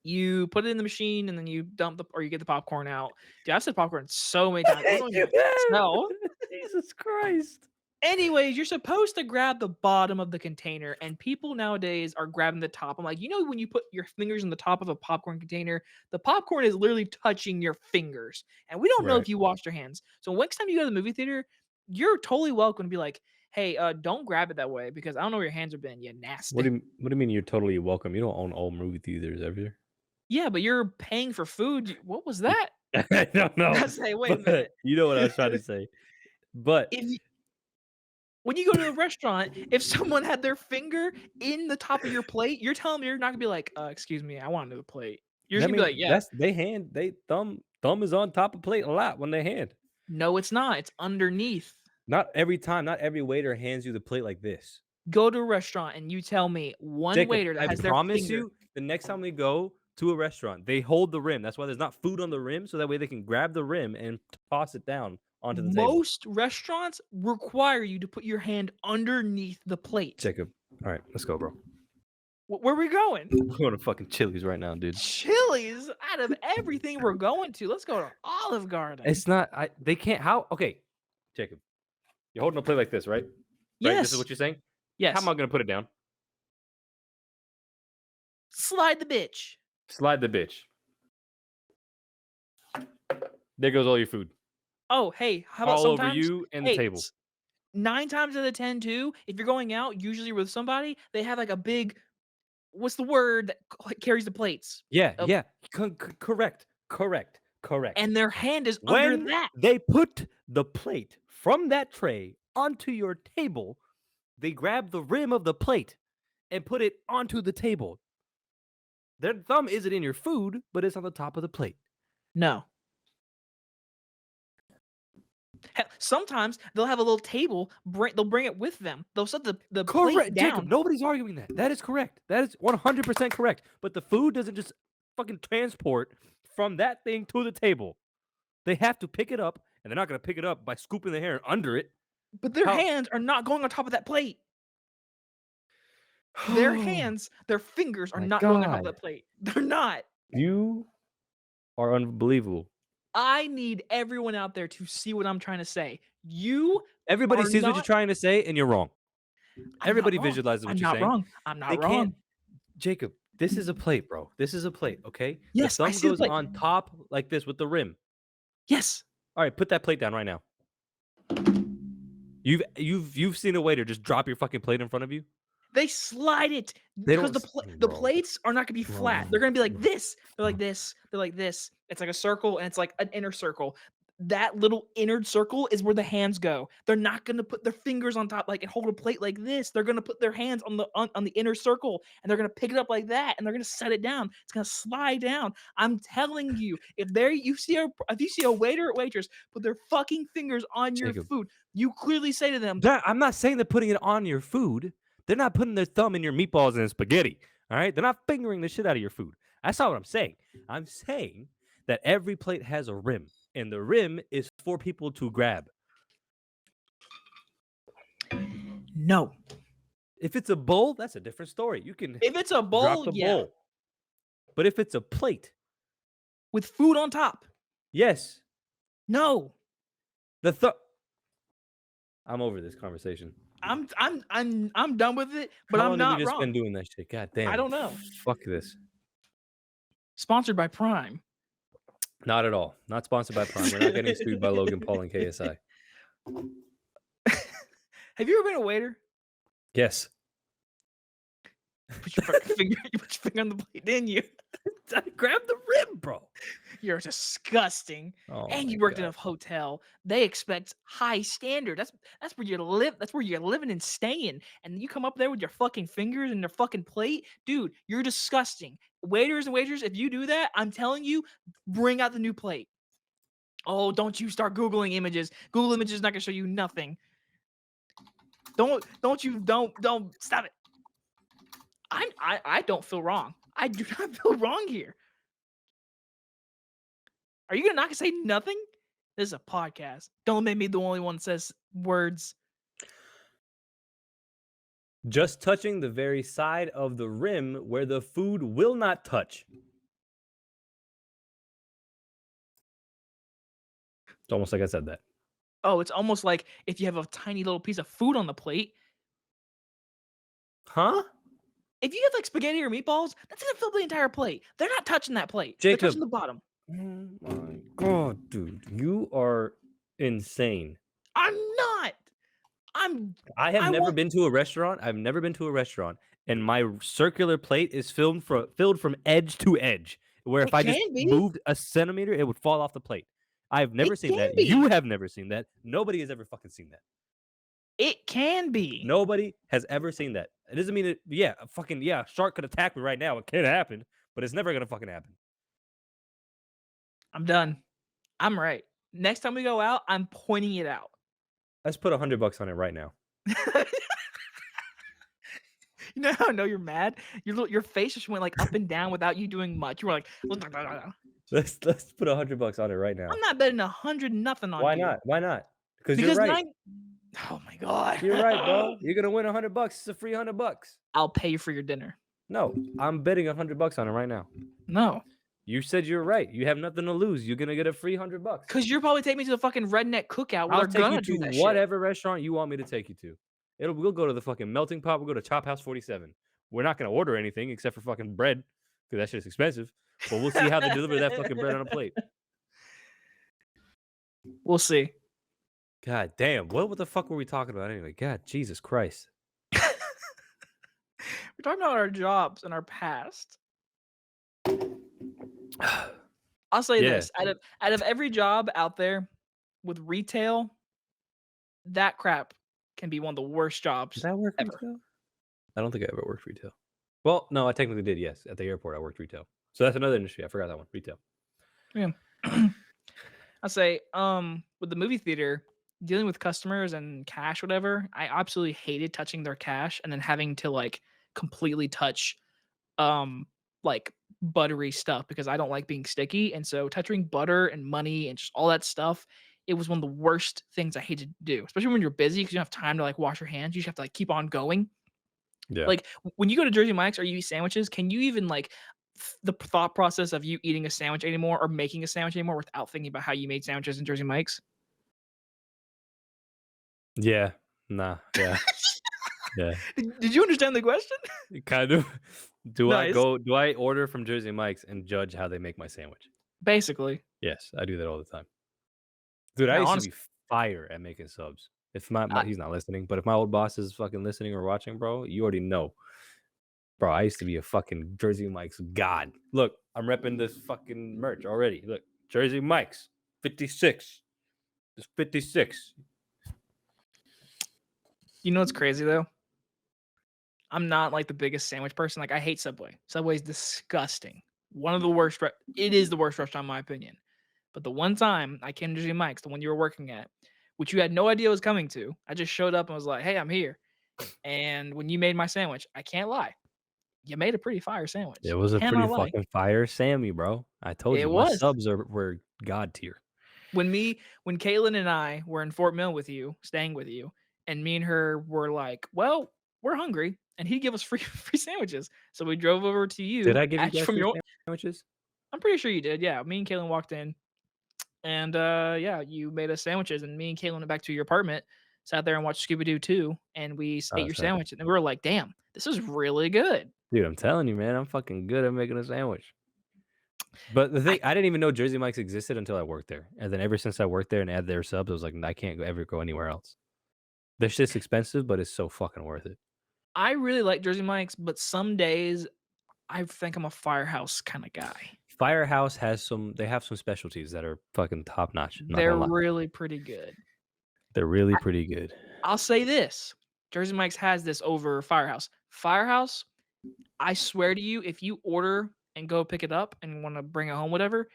You put it in the machine and then you dump the or you get the popcorn out. Dude, I've said popcorn so many times. I don't You even tell. have! Jesus Christ. Anyways, you're supposed to grab the bottom of the container, and people nowadays are grabbing the top. I'm like, when you put your fingers on the top of a popcorn container, the popcorn is literally touching your fingers, and we don't know Right. if you washed your hands. So next time you go to the movie theater, you're totally welcome to be like, "Hey, don't grab it that way because I don't know where your hands have been. You What nasty." do you what do you mean you're totally welcome? You don't own all movie theaters, have you? Yeah, but you're paying for food. What was that? I don't know, I say, wait a but minute. you know what I was trying to say. But If When you go to a restaurant, if someone had their finger in the top of your plate, you're telling me you're not gonna be like, "Excuse me, I want another plate." You're just that gonna be means like, "Yeah." that's they thumb is on top of plate a lot when they hand. No, it's not, it's underneath. Not every time, not every waiter hands you the plate like this. Go to a restaurant and you tell me one Jacob, waiter that I has their promise finger. you, the next time we go to a restaurant, they hold the rim. That's why there's not food on the rim, so that way they can grab the rim and toss it down onto the table. Most restaurants require you to put your hand underneath the plate. Jacob, all right, let's go, bro. Where are we going? We're going to fucking Chili's right now, dude. Chili's out of everything we're going to, let's go to Olive Garden. It's not. They can't. How? Okay, Jacob, you're holding a plate like this, right? Right. This is Yes, what you're saying. How am yes. I gonna put it down? Slide the bitch. Slide the bitch. There goes all your food, Oh, hey, how about all over sometimes you and the hey, table. 9 times out of 10 too, if you're going out, usually with somebody, they have like a big what's the word that carries the plates? Yeah, Uh, yeah. Correct. Correct. Correct. and their hand is under When that. they put the plate from that tray onto your table, they grab the rim of the plate and put it onto the table. Their thumb isn't in your food, but it's on the top of the plate. No. Sometimes they'll have a little table, they'll bring it with them. They'll set the plate Correct, Jacob. down. Nobody's arguing that. That is correct. That is 100% correct. But the food doesn't just fucking transport from that thing to the table. They have to pick it up, and they're not going to pick it up by scooping their hair under it. But their How? hands are not going on top of that plate. Their Oh hands, their fingers are my not going on top of god. that plate. They're not. You are unbelievable. I need everyone out there to see what I'm trying to say. You Everybody are sees what you're not trying to say, and you're wrong. I'm not Everybody wrong. visualizes I'm what you're not saying. wrong. I'm They not can't. wrong. Jacob, this is a plate, bro. This is a plate, okay? The Yes, I thumb see the goes plate. on top like this with the rim. Yes. All right, put that plate down right now. You've seen a waiter just drop your fucking plate in front of you? They slide it They because don't the bro, plates are not gonna be flat. bro, They're gonna be like bro, this. They're like bro. this. They're like this. It's like a circle and it's like an inner circle. That little inner circle is where the hands go. They're not gonna put their fingers on top like and hold a plate like this. They're gonna put their hands on the inner circle and they're gonna pick it up like that and they're gonna set it down. It's gonna slide down. I'm telling you, if you see a waiter or waitress put their fucking fingers on your Jacob. food, you clearly say to them, I'm not saying they're putting it on your food. They're not putting their thumb in your meatballs and spaghetti. All right? They're not fingering the shit out of your food. That's not what I'm saying. I'm saying that every plate has a rim, and the rim is for people to grab. no. If it's a bowl, that's a different story. You can If it's a drop bowl, the yeah, bowl. But if it's a plate, with food on top. yes, No. the thumb. I'm over this conversation. I'm done with it, but How I'm long have we not just been wrong. doing that shit? God I damn. don't know. Fuck this. Sponsored by Prime. Not at all. Not sponsored by Prime. We're not getting sued by Logan Paul and KSI. Have you ever been a waiter? Yes. Put your fucking finger you put your finger on the plate, didn't you? I grabbed the rib, bro. You're disgusting, Oh and my you worked in god. a hotel. They expect high standard. That's where you live. That's where you're living and staying, and you come up there with your fucking fingers and your fucking plate, dude. You're disgusting. Waiters and waiters, if you do that, I'm telling you, bring out the new plate. Oh, don't you start googling images. Google images is not gonna show you nothing. Don't stop it. I don't feel wrong. I do not feel wrong here. Are you gonna not say nothing? This is a podcast. Don't make me the only one that says words. Just touching the very side of the rim where the food will not touch. It's almost like I said that. Oh, it's almost like if you have a tiny little piece of food on the plate. Huh? If you have like spaghetti or meatballs, that's gonna fill the entire plate. They're not touching that plate. They're touching Jacob. the bottom. Oh my god, dude. You are insane. I'm not. I'm. I have I never won't. been to a restaurant. I've never been to a restaurant, and my circular plate is filled from edge to edge. Where if It I just can be. moved a centimeter, it would fall off the plate. I've It never seen can that. You be. have never seen that. Nobody has ever fucking seen that. It can be. Nobody has ever seen that. It doesn't mean that. Yeah, a fucking yeah, a shark could attack me right now. It can happen, but it's never gonna fucking happen. I'm done. I'm right. Next time we go out, I'm pointing it out. Let's put $100 on it right now. You know how I know you're mad? Your face just went like up and down without you doing much. You were like, Let's put $100 on it right now. I'm not betting 100 nothing on Why you not? Why not? Because you're because right. oh my god, You're right, bro. You're gonna win $100. It's a free $100. I'll pay you for your dinner. No, I'm betting $100 on it right now. No, You said you're right. You have nothing to lose. You're gonna get a free $100. because you're probably taking me to the fucking redneck cookout where I'll they're take you gonna to do that shit. whatever restaurant you want me to take you to. We'll go to the fucking melting pot. We'll go to Chop House 47. We're not gonna order anything except for fucking bread because that shit's expensive. But we'll see how they deliver that fucking bread on a plate. We'll see. God damn. What the fuck were we talking about anyway? God, Jesus Christ. We're talking about our jobs and our past. I'll say Yeah. this: out of every job out there with retail, that crap can be one of the worst jobs Did I work ever. retail? I don't think I ever worked retail. Well, no, I technically did, yes. At the airport, I worked retail. So that's another industry. I forgot that one. Retail. Yeah. I'll say, with the movie theater, dealing with customers and cash, whatever, I absolutely hated touching their cash and then having to like completely touch like buttery stuff because I don't like being sticky. And so touching butter and money and just all that stuff, it was one of the worst things I hated to do, especially when you're busy because you don't have time to like wash your hands. You just have to like keep on going. Yeah. Like when you go to Jersey Mike's or you eat sandwiches, can you even like the thought process of you eating a sandwich anymore or making a sandwich anymore without thinking about how you made sandwiches in Jersey Mike's? Yeah. Nah. Yeah. Yeah. Did you understand the question? Kind of. Nice. Do I order from Jersey Mike's and judge how they make my sandwich? Basically. Yes, I do that all the time. Dude, I Now, used to honestly, be fire at making subs. If my I, he's not listening, but if my old boss is fucking listening or watching, bro, you already know. Bro, I used to be a fucking Jersey Mike's god. Look, I'm repping this fucking merch already. Look, Jersey Mike's 56. It's 56. you know what's crazy though? I'm not like the biggest sandwich person. Like I hate Subway. Subway's disgusting. One of the worst. It is the worst restaurant in my opinion. But the one time I came to Jersey Mike's, the one you were working at, which you had no idea was coming to, I just showed up and was like, "Hey, I'm here." And when you made my sandwich, I can't lie, you made a pretty fire It sandwich. was a pretty Cannot lie. fucking fire Sammy, bro. I told It you my was. subs were god tier. When Caitlin and I were in Fort Mill with you, staying with you, and me and her were like, "Well, we're hungry," and he'd give us free free sandwiches. So we drove over to Did you, I give you actually guys from free your. sandwiches? I'm pretty sure you did. Yeah, me and Caitlin walked in, and yeah, you made us sandwiches, and me and Caitlin went back to your apartment, sat there and watched Scooby Doo 2, and ate Oh, your sorry. sandwich, and we were like, "Damn, this is really good." Dude, I'm telling you, man, I'm fucking good at making a sandwich. But the I thing, I didn't even know Jersey Mike's existed until I worked there. And then ever since I worked there and had their subs, I was like, I can't ever go anywhere else. Their shit's expensive, but it's so fucking worth it. I really like Jersey Mike's, but some days I think I'm a Firehouse kinda guy. Firehouse has some they have some specialties that are fucking top notch, I'm not They're gonna lie. really pretty good. They're really I pretty good. I'll say this, Jersey Mike's has this over Firehouse. Firehouse, I swear to you, if you order and go pick it up and wanna bring it home, whatever,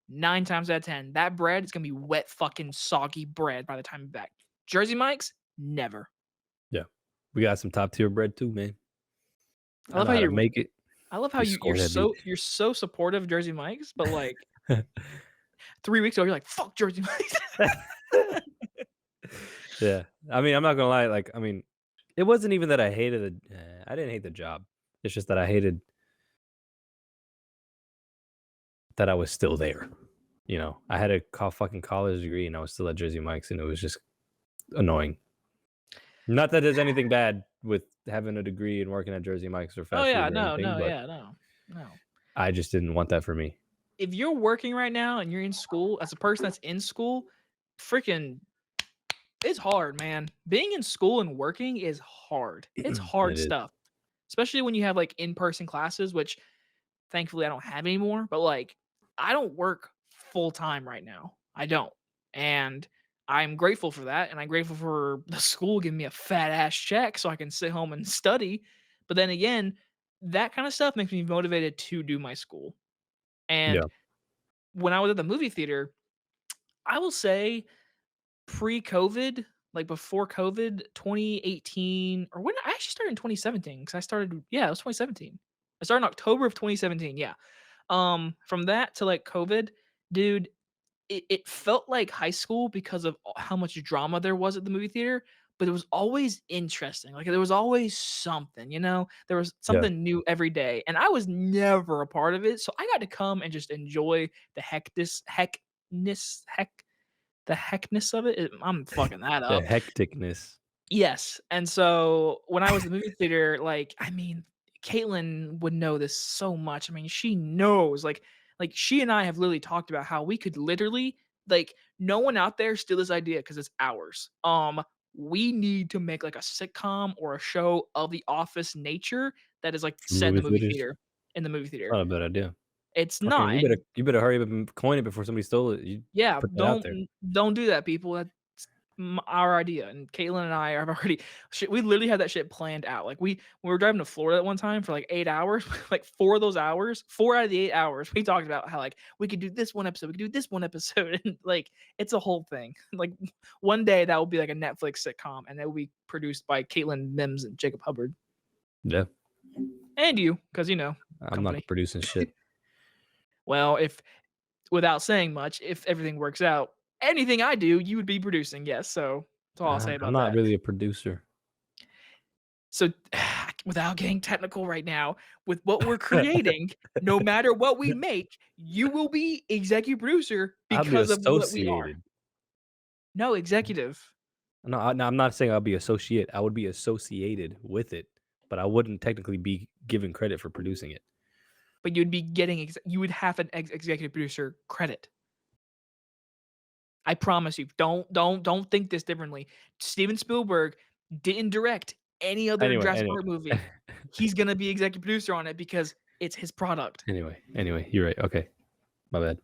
9 times out of 10, that bread is gonna be wet, fucking soggy bread by the time you're back. Jersey Mike's, never. Yeah. We got some top tier bread too, man. I I love know how how to you're make it. I love how We you're score that bitch. so supportive of Jersey Mike's, but, like, 3 weeks ago, you're like, "Fuck Jersey Mike's." Yeah. I mean, I'm not gonna lie, like, I mean, it wasn't even that I hated I didn't hate the job. It's just that I hated that I was still there, you know? I had a fucking college degree, and I was still at Jersey Mike's, and it was just annoying. Not that there's anything bad with having a degree and working at Jersey Mike's or Oh, fast yeah, food or no, anything, no, but yeah, no, no. I just didn't want that for me. If you're working right now and you're in school, as a person that's in school, freaking it's hard, man. Being in school and working is hard. It's hard It is. stuff, especially when you have, like, in-person classes, which thankfully I don't have anymore, but, like, I don't work full time right now. I don't, and I'm grateful for that, and I'm grateful for the school giving me a fat ass check so I can sit home and study, but then again, that kinda stuff makes me motivated to do my school, and Yeah. when I was at the movie theater, I will say pre-COVID, like before COVID, 2018 or when I actually started in 2017 because I started yeah, it was 2017. I started in October of 2017, yeah. From that to like COVID, dude, it felt like high school because of how much drama there was at the movie theater, but it was always interesting. Like there was always something, you know? There was Yeah. something new every day, and I was never a part of it, so I got to come and just enjoy the the heckness of it. I'm fucking that The up. hecticness. Yes, and so when I was in the movie theater, like, I mean, Caitlin would know this so much. I mean, she knows, like she and I have literally talked about how we could literally like, no one out there steal this idea because it's ours. We need to make, like, a sitcom or a show of The Office nature that is, like, set in Movie the movie theaters? theater in the movie It's theater. not a bad idea. It's Fucking not, and you better hurry up and coin it before somebody stole it. You yeah, put that out there. don't do that, people. That's our idea, and Caitlin and I have already shit. We literally had that shit planned out. Like we were driving to Florida at one time for like 8 hours. Like 4 of those hours, 4 out of the 8 hours, we talked about how like we could do this one episode, we could do this one episode, and like it's a whole thing. Like one day that will be like a Netflix sitcom, and it will be produced by Caitlin Mims and Jacob Hubbard Yeah. and you, because I'm not company. producing shit. Well, if without saying much, if everything works out, anything I do, you would be producing, yes, so that's all I'll say I'm about not that. really a producer. So, without getting technical right now, with what we're creating, no matter what we make, you will be executive producer I'll be because of what we are. associated. No, executive, No, I'm not saying I'll be associate. I would be associated with it, but I wouldn't technically be given credit for producing it. but you'd be getting you would have an executive producer credit. I promise you. Don't think this differently. Steven Spielberg didn't direct any other Anyway, Jurassic anyway. Park movie. He's gonna be executive producer on it because it's his product. Anyway, you're right. Okay. My bad.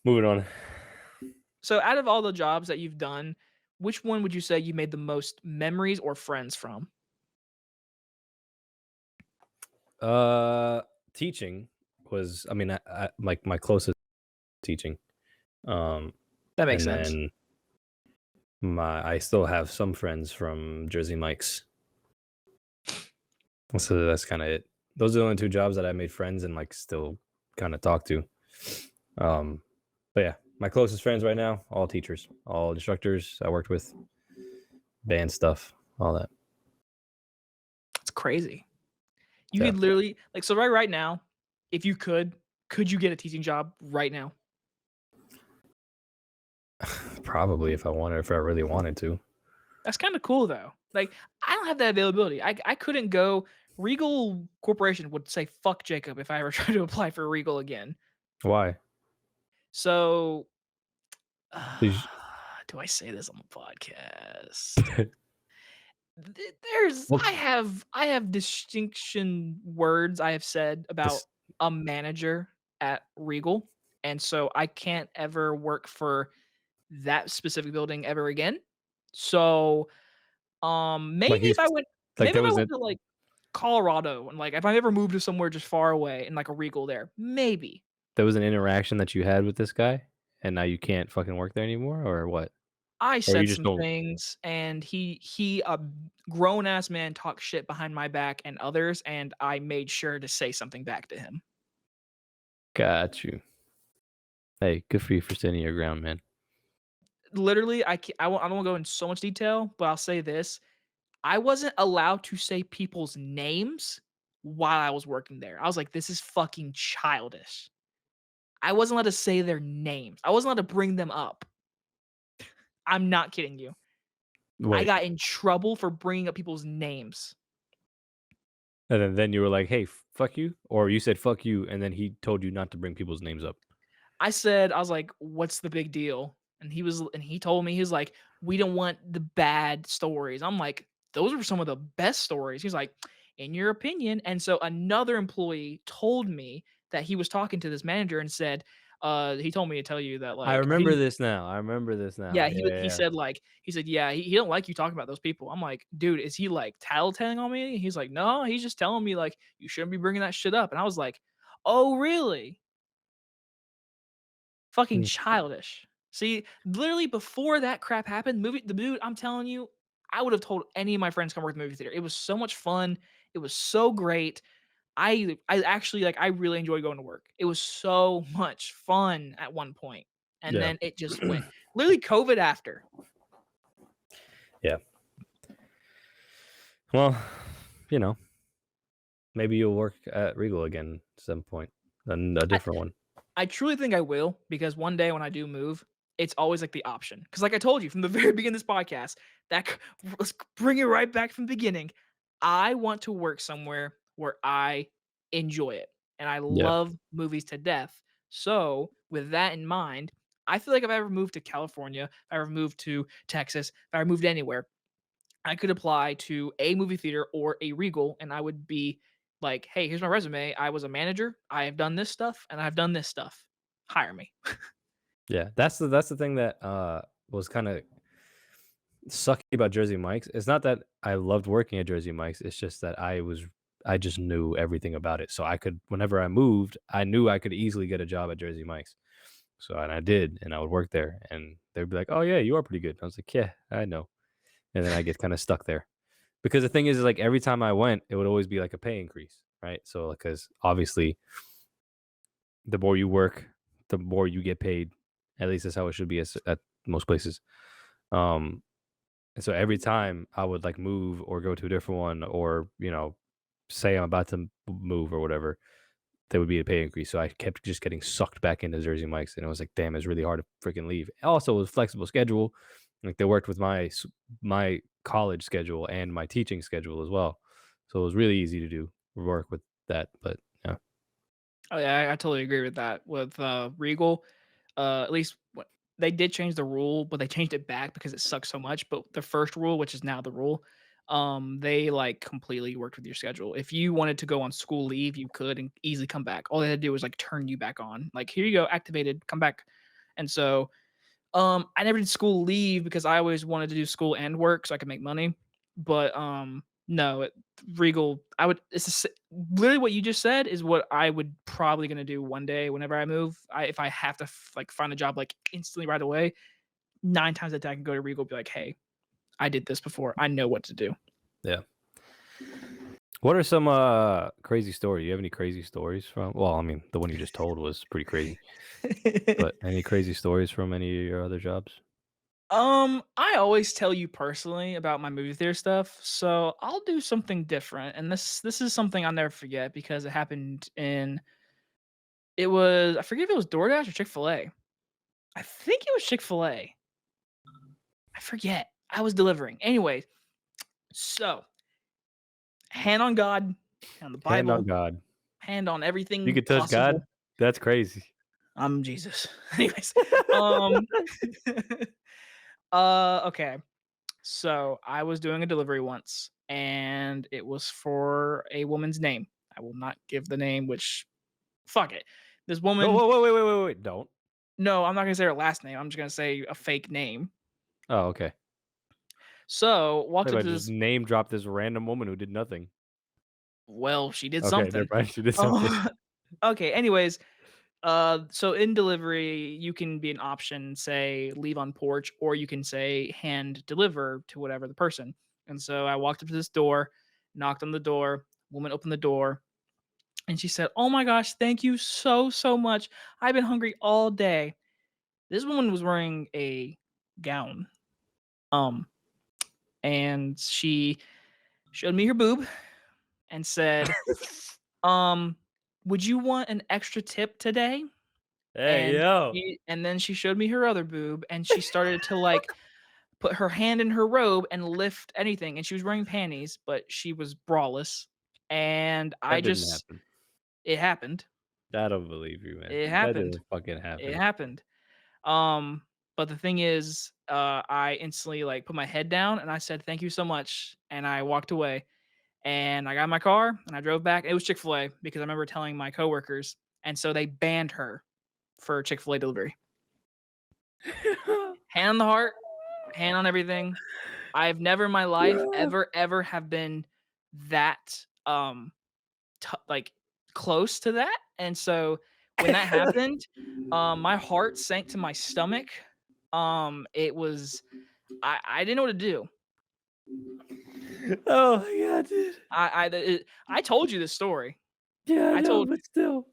Moving on. So, out of all the jobs that you've done, which one would you say you made the most memories or friends from? Uh Teaching was I mean I like my closest teaching. Um That makes and sense. then my I still have some friends from Jersey Mike's. So that's kind of it. Those are the only two jobs that I made friends and like still kind of talk to. Um, but yeah, my closest friends right now, all teachers, all instructors I worked with, band stuff, all that. It's crazy. You Yeah, could literally like so right now, if you could you get a teaching job right now? probably if I really wanted to. That's kind of cool though. Like I don't have that availability. I couldn't go. Regal Corporation would say fuck Jacob if I ever tried to apply for Regal again. Why? So Please- do I say this on the podcast? There's Well, I have distinction words I have said about this a manager at Regal, and so I can't ever work for that specific building ever again. So, like, he's like, maybe there if I was a went to, like, Colorado and, like, if I ever moved to somewhere just far away and, like, a Regal there, maybe. there was an interaction that you had with this guy, and now you can't fucking work there anymore, or what? I Or you said just some don't. things, and a grown ass man, talked shit behind my back and others, and I made sure to say something back to him. Got you. Hey, good for you for standing your ground, man. Literally, I don't wanna go in so much detail, but I'll say this: I wasn't allowed to say people's names while I was working there. I was like, "This is fucking childish." I wasn't allowed to say their names. I wasn't allowed to bring them up. I'm not kidding you. I Wait, got in trouble for bringing up people's names. and then you were like, "Hey, fuck you," or you said "fuck you," and then he told you not to bring people's names up. I was like, "What's the big deal?" And he told me, he was like, "We don't want the bad stories." I'm like, "Those are some of the best stories." He's like, "In your opinion?" And so another employee told me that he was talking to this manager and said, he told me to tell you that, I like, he remember didn't. this now. I remember this now. Yeah, Yeah, yeah, he yeah. said, like, he said, "Yeah, he don't like you talking about those people." I'm like, "Dude, is he, like, tattletaling on me?" He's like, "No, he's just telling me, like, you shouldn't be bringing that shit up." And I was like, "Oh, really?" Fucking Mm, childish. See, literally before that crap happened, the dude, I'm telling you, I would have told any of my friends come work in the movie theater. It was so much fun. It was so great. I actually, like, I really enjoyed going to work. It was so much fun at one point, and yeah. then it just went. Literally COVID after. Yeah. Well, you know, maybe you'll work at Regal again at some point, and a different one. I truly think I will, because one day when I do move, it's always like the option. Because, like I told you from the very beginning of this podcast, let's bring it right back from the beginning. I want to work somewhere where I enjoy it, and I Yeah, love movies to death. So, with that in mind, I feel like if I ever moved to California, if I ever moved to Texas, if I ever moved anywhere, I could apply to a movie theater or a Regal, and I would be like, "Hey, here's my resume. I was a manager. I have done this stuff, and I've done this stuff. Hire me." yeah. That's the thing that was kind of sucky about Jersey Mike's. It's not that I loved working at Jersey Mike's. It's just that I just knew everything about it. So I could whenever I moved, I knew I could easily get a job at Jersey Mike's. So and I did, and I would work there, and they'd be like, "Oh yeah, you are pretty good." I was like, "Yeah, I know." And then I get kind of stuck there because the thing is, like every time I went, it would always be like a pay increase, right? So because obviously the more you work, the more you get paid. At least that's how it should be at most places. Um, and so every time I would like move or go to a different one, or say I'm about to move or whatever, there would be a pay increase. So I kept just getting sucked back into Jersey Mike's, and it was like, damn, it's really hard to freaking leave. Also, it was flexible schedule. Like they worked with my college schedule and my teaching schedule as well, so it was really easy to do work with that. But yeah, Oh, yeah, I totally agree with that. With, Regal, at least what they did change the rule, but they changed it back because it sucks so much. But the first rule, which is now the rule, they, like, completely worked with your schedule. If you wanted to go on school leave, you could and easily come back. All they had to do was, like, turn you back on. Like, "Here you go, activated, come back." And so, I never did school leave because I always wanted to do school and work so I could make money. But no, Regal, I would. Literally what you just said is what I would probably gonna do one day whenever I move. If I have to like find a job like instantly right away, 9 times out of 10 I can go to Regal and be like, hey, I did this before. I know what to do. yeah. What are some crazy stories? You have any crazy stories from? Well, I mean, the one you just told was pretty crazy. But any crazy stories from any of your other jobs? I always tell you personally about my movie theater stuff, so I'll do something different. And this is something I'll never forget because it happened in it was I forget if it was DoorDash or Chick-fil-A. I think it was Chick-fil-A. I forget. I was delivering. Anyway, so hand on God, hand on the Hand on Bible, God. hand on You everything could touch possible. God? That's crazy. I'm Jesus. Anyways, um, okay. So I was doing a delivery once, and it was for a woman's name. I will not give the name, which fuck it. This Whoa, woman, whoa, whoa, wait, don't. no, I'm not gonna say her last name. I'm just gonna say a fake name. Oh, okay. So walked If up I to just this. name dropped this random woman who did nothing. Well, she did Okay, never something. mind. She did something. Oh, okay. Anyways, so in delivery, you can be an option, say leave on porch, or you can say hand deliver to whatever the person. And so I walked up to this door, knocked on the door. Woman opened the door, and she said, "Oh my gosh, thank you so much. I've been hungry all day." This woman was wearing a gown, um, and she showed me her boob and said, um, "Would you want an extra tip today?" Hey, yo. And then she showed me her other boob, and she started to, like, put her hand in her robe and lift anything, and she was wearing panties, but she was braless, and I That didn't just happen. it happened. I don't believe you, man. It That happened. didn't fucking It happen. happened. But the thing is, I instantly, like, put my head down, and I said, "Thank you so much," and I walked away, and I got in my car, and I drove back. It was Chick-fil-A because I remember telling my coworkers, and so they banned her for Chick-fil-A delivery. Hand on the heart, hand on everything. I've never in my life ever have been that, like, close to that, and so when that happened, my heart sank to my stomach. It was I didn't know what to do. Oh my god, dude. I told you this story. Yeah, I I know, told but still.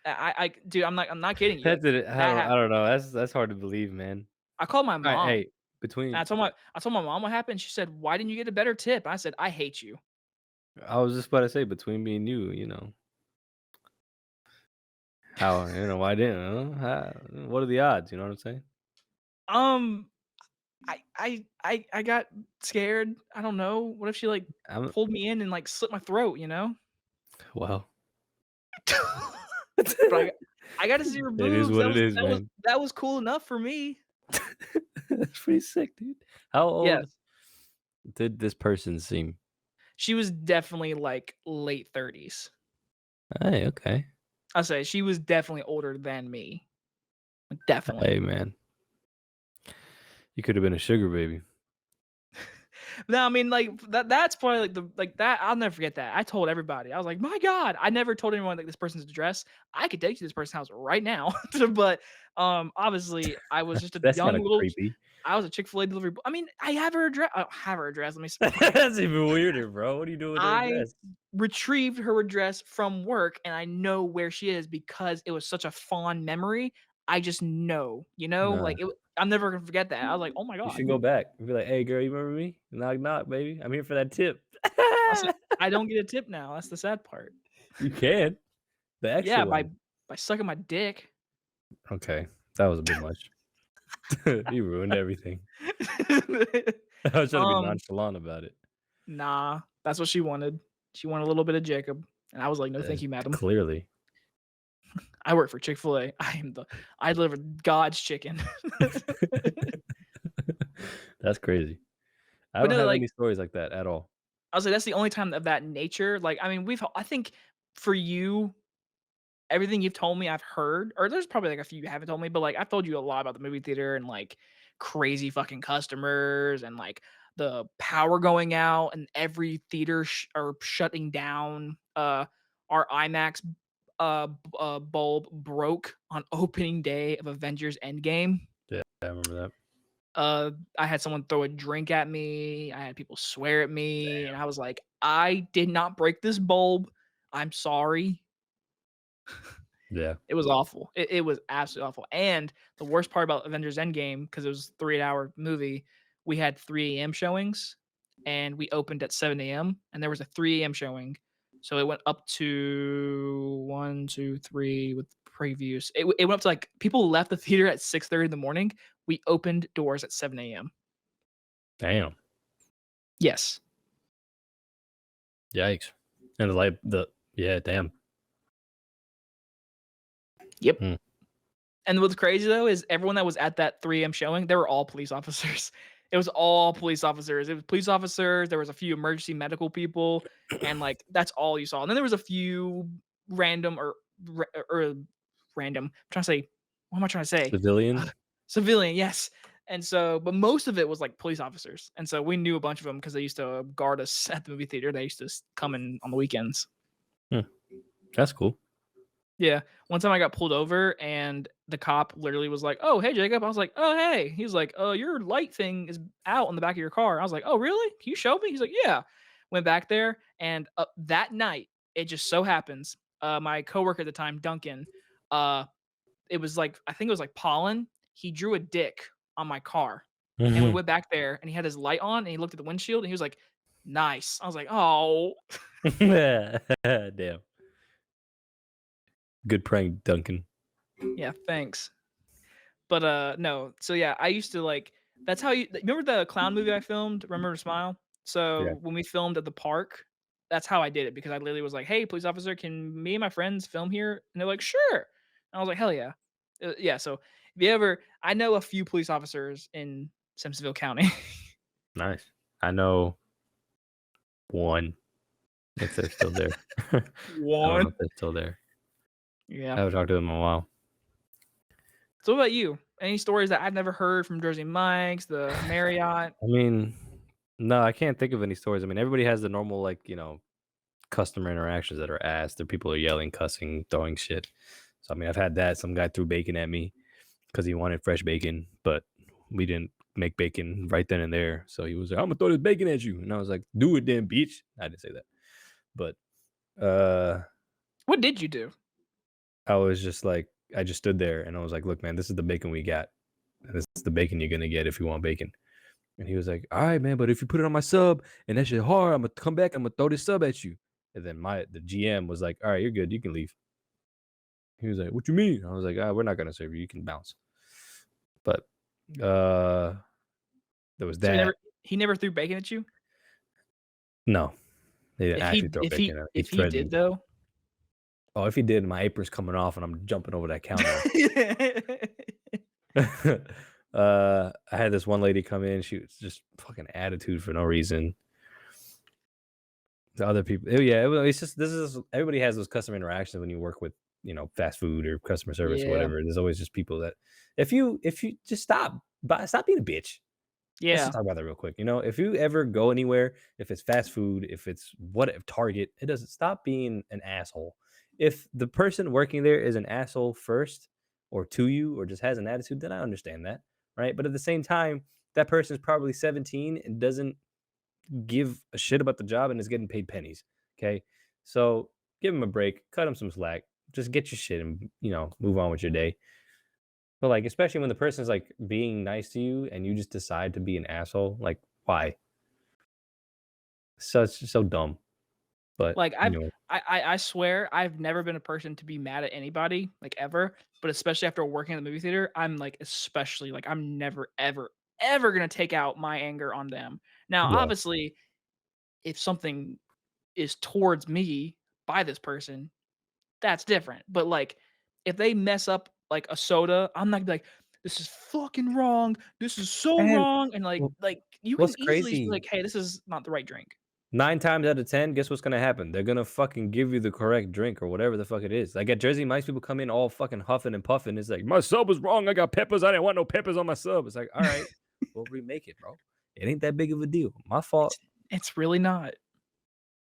I dude, I'm not kidding you. That didn't That I happened. don't know. That's hard to believe, man. I called my Alright, mom, hey, and between I told my mom what happened. She said, "Why didn't you get a better tip?" I said, "I hate you." I was just about to say between me and you, why didn't what are the odds, you know what I'm saying? Um, I got scared. I don't know. What if she, like, I'm pulled me in and, like, slit my throat, you know? well. But I got to see her It is boobs. what That it was is, that was man. that was cool enough for me. That's pretty sick, dude. How old Yes. did this person seem? She was definitely, like, late 30s. Hey, okay. I'll say she was definitely older than me. Definitely. Hey, man. You could have been a sugar baby. No, I mean, like, that's probably, like, that I'll never forget that. I told everybody. I was like, "My god." I never told anyone, like, this person's address. I could take you to this person's house right now. But, obviously, I was just a That's young kinda little creepy. I was a Chick-fil-A delivery I mean, I have her address. I don't have her address. Let me okay. That's even weirder, bro. What are you doing with her I address? retrieved her address from work, and I know where she is because it was such a fond memory. I just know, Nah. like, I'm never gonna forget that. I was like, "Oh my You god." should go back and be like, "Hey, girl, you remember me? Knock, knock, baby. I'm here for that tip." I said, I don't get a tip now, that's the sad part. You can. The extra Yeah, one. by sucking my dick. Okay. That was a bit much. You ruined everything. I was trying to be Um, nonchalant about it. nah, that's what she wanted. She wanted a little bit of Jacob, and I was like, "No, thank you, madam. Clearly. I work for Chick-fil-A. I deliver God's chicken." That's crazy. I But don't no, have like, any stories like that at all. I was like, that's the only time of that nature. Like, I mean, I think for you, everything you've told me, I've heard, or there's probably like a few you haven't told me, but like I've told you a lot about the movie theater and like crazy fucking customers and like the power going out and every theater or shutting down. Our IMAX bulb broke on opening day of Avengers Endgame. Yeah, I remember that. I had someone throw a drink at me. I had people swear at me, and I was like, "I did not break this bulb. I'm sorry." Yeah. It was awful. It was absolutely awful. And the worst part about Avengers Endgame, because it was a 3-hour movie, we had 3 a.m. showings, and we opened at 7 a.m. and there was a 3 a.m. showing. So it went up to 1, 2, 3 with previews. It went up to like people left the theater at 6:30 in the morning. We opened doors at 7 a.m. Damn. Yes. Yikes. And like the yeah, damn. Yep. Hmm. And what's crazy though is everyone that was at that 3 a.m. showing, they were all police officers. It was all police officers. It was police officers, there was a few emergency medical people, and, like, that's all you saw. And then there was a few random or random, I'm trying to say what am I trying to say? Civilian? Civilian, yes. And so but most of it was, like, police officers, and so we knew a bunch of them because they used to guard us at the movie theater. They used to come in on the weekends. Hmm, that's cool. Yeah. One time I got pulled over and the cop literally was like, "Oh, hey, Jacob." I was like, "Oh, hey." He was like, your light thing is out on the back of your car." I was like, "Oh, really? Can you show me?" He's like, "Yeah." Went back there and that night, it just so happens, my coworker at the time, Duncan, uh, it was like I think it was like pollen. He drew a dick on my car. And we Mhm. went back there and he had his light on and he looked at the windshield and he was like, "Nice." I was like, "Oh." Damn. Good prank, Duncan. Yeah, thanks. But, no. So, yeah, I used to, like that's how you remember the clown movie I filmed, Remember to Smile? Yeah, So, when we filmed at the park, that's how I did it because I literally was like, "Hey, police officer, can me and my friends film here?" And they're like, "Sure." And I was like, "Hell yeah." Yeah, so if you ever I know a few police officers in Simpsonville County. nice. I know one, if they're still there. I don't know One. if they're still there. Yeah. I haven't talked to them in a while. So, what about you? Any stories that I've never heard from Jersey Mike's, the Marriott? I mean, no, I can't think of any stories. I mean, everybody has the normal, like, customer interactions that are asked. Or people are yelling, cussing, throwing shit. So, I mean, I've had that. Some guy threw bacon at me because he wanted fresh bacon, but we didn't make bacon right then and there. So he was like, "I'm gonna throw this bacon at you," and I was like, "Do it then, bitch." I didn't say that, but uh, What did you do? I was just like, I just stood there and I was like, "Look, man, this is the bacon we got. And this is the bacon you're gonna get if you want bacon." And he was like, "All right, man, but if you put it on my sub and that shit hard, I'm gonna come back. I'm gonna throw this sub at you." And then the GM was like, "All right, you're good. You can leave." He was like, "What you mean?" I was like, "Ah, we're not gonna serve you. You can bounce." But uh, there was So that. he never threw bacon at you? No, he didn't If actually he throw if bacon he at me. He if he did threatened. though? Oh, if he did, my apron's coming off and I'm jumping over that counter. I had this one lady come in. She was just fucking attitude for no reason. The other people, yeah, it's just this is everybody has those customer interactions when you work with fast food or customer service or Yeah. whatever. There's always just people that if you just stop being a bitch. Let's just Yeah. talk about that real quick. If you ever go anywhere, if it's fast food, if it's what if Target, it doesn't stop being an asshole. If the person working there is an asshole first or to you or just has an attitude, then I understand that, right? But at the same time, that person is probably 17 and doesn't give a shit about the job and is getting paid pennies. Okay. So give him a break, cut him some slack, just get your shit and move on with your day. But like, especially when the person's like being nice to you and you just decide to be an asshole, like why? So it's just so dumb. But Like, anyway, I swear I've never been a person to be mad at anybody, like, ever, but especially after working at the movie theater, I'm, like, especially, like, I'm never, ever, ever gonna take out my anger on them. Now, yeah. obviously, if something is towards me by this person, that's different, but, like, if they mess up, like, a soda, I'm not gonna be like, "This is fucking wrong. This is so And wrong," and, wh- you can what's easily just be crazy? like, "Hey, this is not the right drink." 9 times out of 10, guess what's gonna happen? They're gonna fucking give you the correct drink or whatever the fuck it is. Like at Jersey Mike's, people come in all fucking huffing and puffing. It's like my sub was wrong. I got peppers. I didn't want no peppers on my sub. It's like, all right, we'll remake it, bro. It ain't that big of a deal. My fault. It's it's really not.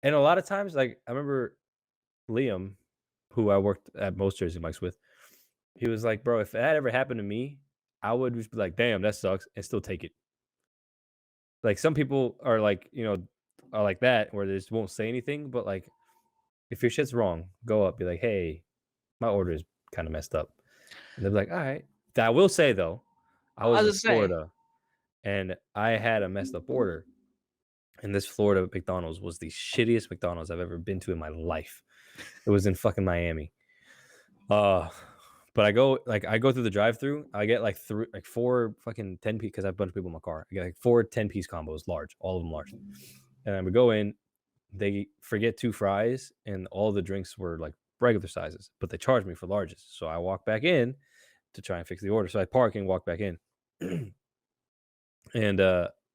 And a lot of times, like I remember Liam, who I worked at most Jersey Mike's with, he was like, bro, if that ever happened to me, I would just be like, damn, that sucks, and still take it. Like some people are like, are like that where they just won't say anything, but like if your shit's wrong, go up, be like, hey, my order is kind of messed up. And they'll be like, all right. I will say though, I I was was in gonna say, Florida and I had a messed up order. And this Florida McDonald's was the shittiest McDonald's I've ever been to in my life. It was in fucking Miami. Uh, but I go through the drive-through. I get like three, like four fucking 10 piece because I have a bunch of people in my car. I get like four 10 piece combos, large, all of them large. And I would go in, they forget two fries, and all the drinks were like regular sizes, but they charged me for larges. So I walk back in to try and fix the order. So I park and walk back in. And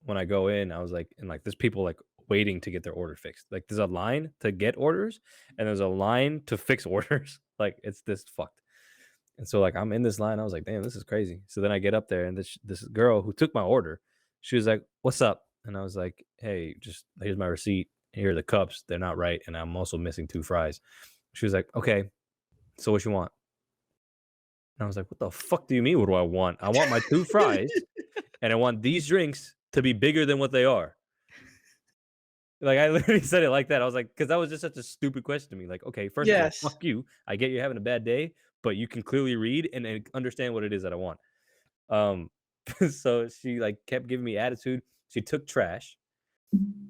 when I go in, I was like, and like there's people like waiting to get their order fixed. Like there's a line to get orders, and there's a line to fix orders. Like it's this fucked. And so like I'm in this line, I was like, damn, this is crazy. So then I get up there, and this girl who took my order, she was like, "What's up?" And I was like, "Hey, just here's my receipt. Here are the cups. They're not right, and I'm also missing two fries." She was like, "Okay, so what you want?" And I was like, "What the fuck do you mean? What do I want? I want my two fries, and I want these drinks to be bigger than what they are." Like, I literally said it like that. I was like, because that was just such a stupid question to me. Like, okay, first of all, Yes. fuck you. I get you're having a bad day, but you can clearly read and understand what it is that I want. Um, so she like kept giving me attitude. She took trash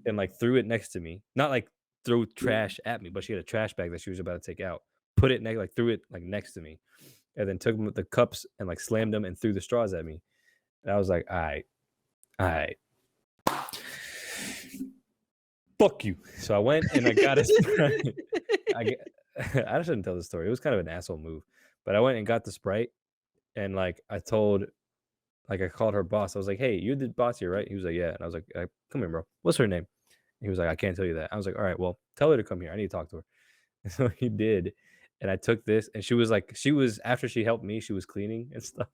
and like threw it next to me. Not like threw trash at me, but she had a trash bag that she was about to take out. Put it next, like threw it like next to me, and then took the cups and like slammed them and threw the straws at me. And I was like, all right, fuck you. So I went and I got a Sprite. I get, I shouldn't tell the story. It was kind of an asshole move, but I went and got the Sprite and like I called her boss. I was like, "Hey, you're the boss here, right?" He was like, "Yeah." And I was like, "Come here, bro. What's her name?" He was like, "I can't tell you that." I was like, "All right, well, tell her to come here. I need to talk to her." And so he did, and I took this, and she was after she helped me, she was cleaning and stuff.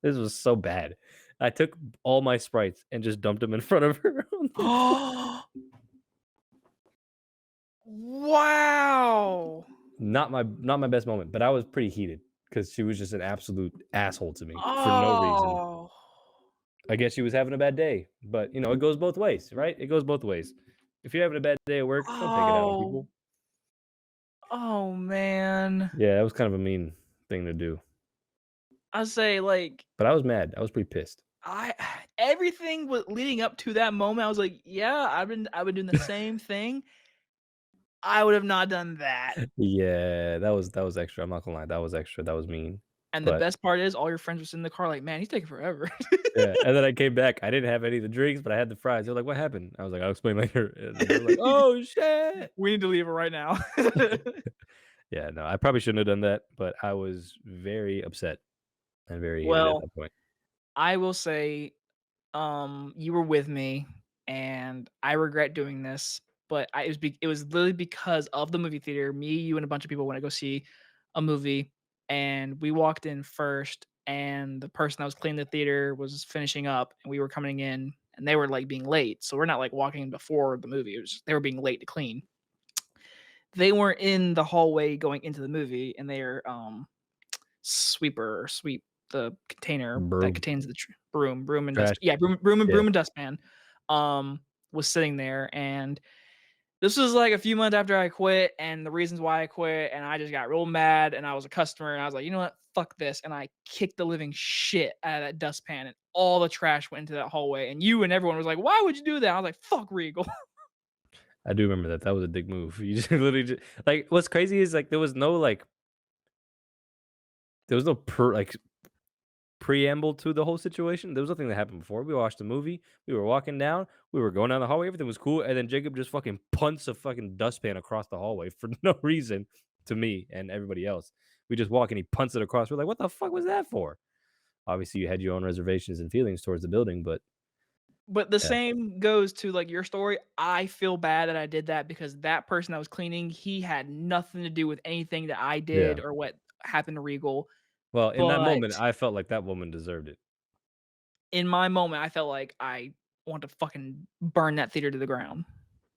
This was so bad. I took all my Sprites and just dumped them in front of her on the floor. Wow. Not my best moment, but I was pretty heated because she was just an absolute asshole to me for no reason. Oh. I guess she was having a bad day, but, you know, it goes both ways, right? It goes both ways. If you're having a bad day at work, don't take it out on Oh. people. Oh, man. Yeah, that was kind of a mean thing to do, I say, like, but I was mad. I was pretty pissed. I everything leading up to that moment, I was like, "Yeah, I've been doing the same thing. I would have not done that." Yeah, that was extra. I'm not gonna lie, that was extra. That was mean, And the but best part is all your friends were sitting in the car like, "Man, he's taking forever." yeah. And then I came back. I didn't have any of the drinks, but I had the fries. They're like, "What happened?" I was like, "I'll explain later." And then they're like, "Oh shit." We need to leave it right now. Yeah, no, I probably shouldn't have done that, but I was very upset and very heated at Well, that point. I will say, you were with me, and I regret doing this, but it was literally because of the movie theater. Me, you, and a bunch of people went to go see a movie, and we walked in first, and the person that was cleaning the theater was finishing up, and we were coming in, and they were like being late. So we're not like walking in before the movie. It was they were being late to clean. They weren't in the hallway going into the movie, and their sweeper or sweep the container that Broom, contains the broom and trash. dust, yeah, Yeah, broom and dustpan, was sitting there, and this was like a few months after I quit, and the reasons why I quit, and I just got real mad, and I was a customer, and I was like, you know what, fuck this, and I kicked the living shit out of that dustpan, and all the trash went into that hallway, and you and everyone was like, why would you do that? I was like, fuck Regal. I do remember that. That was a dick move. You just literally just like what's crazy is like there was no preamble to the whole situation. There was nothing that happened before. We watched the movie. We were walking down. We were going down the hallway. Everything was cool. And then Jacob just fucking punts a fucking dustpan across the hallway for no reason to me and everybody else. We just walk and he punts it across. We're like, what the fuck was that for? Obviously, you had your own reservations and feelings towards the building, but But the yeah, same goes to, like, your story. I feel bad that I did that because that person that was cleaning, he had nothing to do with anything that I did yeah. or what happened to Regal. Well, in that But moment, I felt like that woman deserved it. in my moment, I felt like I want to fucking burn that theater to the ground.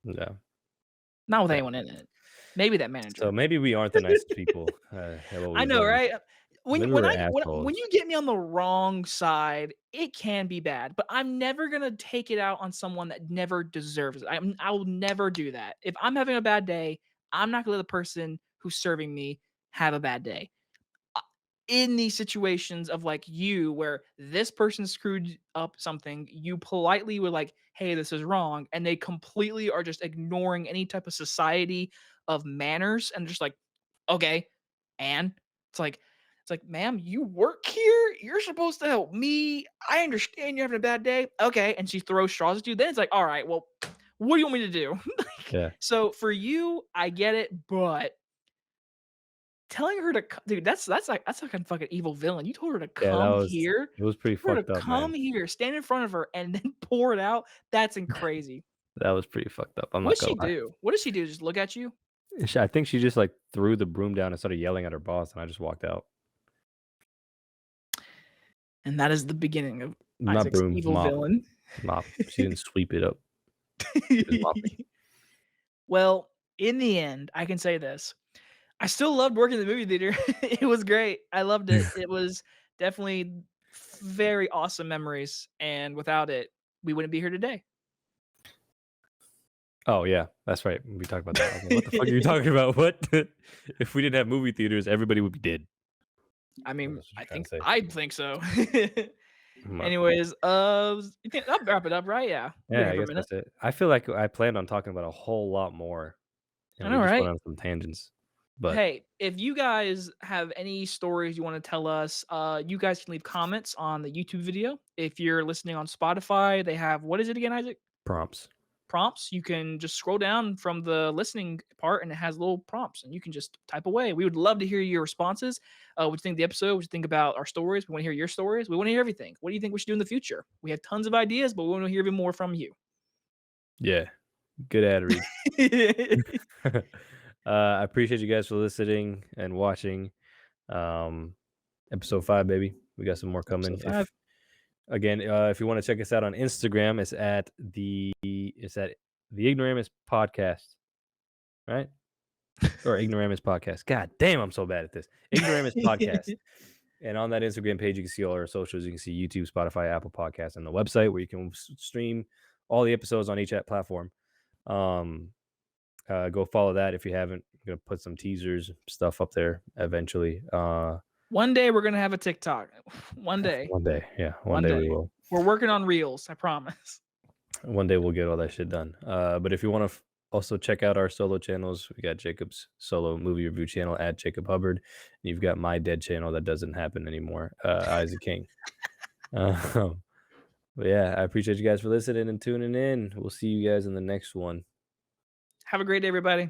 Yeah, Not with yeah. anyone in it. Maybe that So manager. maybe we aren't the nicest people at what I we've know, done. right? Maybe we're When assholes. you get me on the wrong side, it can be bad, but I'm never gonna take it out on someone that never deserves it. I will never do that. If I'm having a bad day, I'm not gonna let the person who's serving me have a bad day. uh, in these situations of like you where this person screwed up something, you politely were like, hey, this is wrong, and they completely are just ignoring any type of society of manners and just like, okay, and it's like ma'am, you work here, you're supposed to help me, I understand you're having a bad day, okay, and she throws straws at you, then it's like, all right, well, what do you want me to do? Like, Yeah. so for you, I get it, but telling her to dude, that's like a fucking evil villain. You told her to Yeah, that come was here. it was pretty Told her to fucked up, man. come here, stand in front of her, and then pour it out. That's crazy. That was pretty fucked up, I'm not What'd gonna she lie. do? What did she do? Just look at you? I think she just, like, threw the broom down and started yelling at her boss, and I just walked out. And that is the beginning of Not Isaac's broom, evil mop, villain. mop. She didn't sweep it up, she was mopping. Well, in the end, I can say this. I still loved working in the movie theater. It was great. I loved it. It was definitely very awesome memories, and without it, we wouldn't be here today. Oh, yeah, that's right, we talked about that. I was like, "What the fuck are you talking about? What? If we didn't have movie theaters, everybody would be dead." I Oh, mean, that's what you're trying to say. I think so. My Anyways, you think I'll wrap it up, right? Yeah, we've been Yeah, here I for a guess minute. that's it. I feel like I planned on talking about a whole lot more, I and we know, just went right? on some tangents, but Hey, if you guys have any stories you wanna tell us, you guys can leave comments on the YouTube video. If you're listening on Spotify, they have what is it again, Isaac? prompts. Prompts. You can just scroll down from the listening part, and it has little prompts, and you can just type away. We would love to hear your responses. What you think of the episode? What you think about our stories? We wanna hear your stories. We wanna hear everything. What do you think we should do in the future? We have tons of ideas, but we wanna hear even more from you. Yeah, good ad read. I appreciate you guys for listening and watching. Um, episode 5, baby. We got some more coming. Episode 5. If you wanna check us out on Instagram, it's at the Ignoramus Podcast, right? Or Ignoramus Podcast. God damn, I'm so bad at this. Ignoramus Podcast. And on that Instagram page, you can see all our socials. You can see YouTube, Spotify, Apple Podcasts, and the website where you can stream all the episodes on each app platform. Um, go follow that if you haven't. I'm gonna put some teasers stuff up there eventually. One day we're gonna have a TikTok. One day. One day, yeah, one One day we day. will. We're working on reels, I promise. One day we'll get all that shit done. But if you want to also check out our solo channels, we got Jacob's solo movie review channel at Jacob Hubbard. And you've got my dead channel that doesn't happen anymore, Isaac King. Um, but yeah, I appreciate you guys for listening and tuning in. We'll see you guys in the next one. Have a great day, everybody.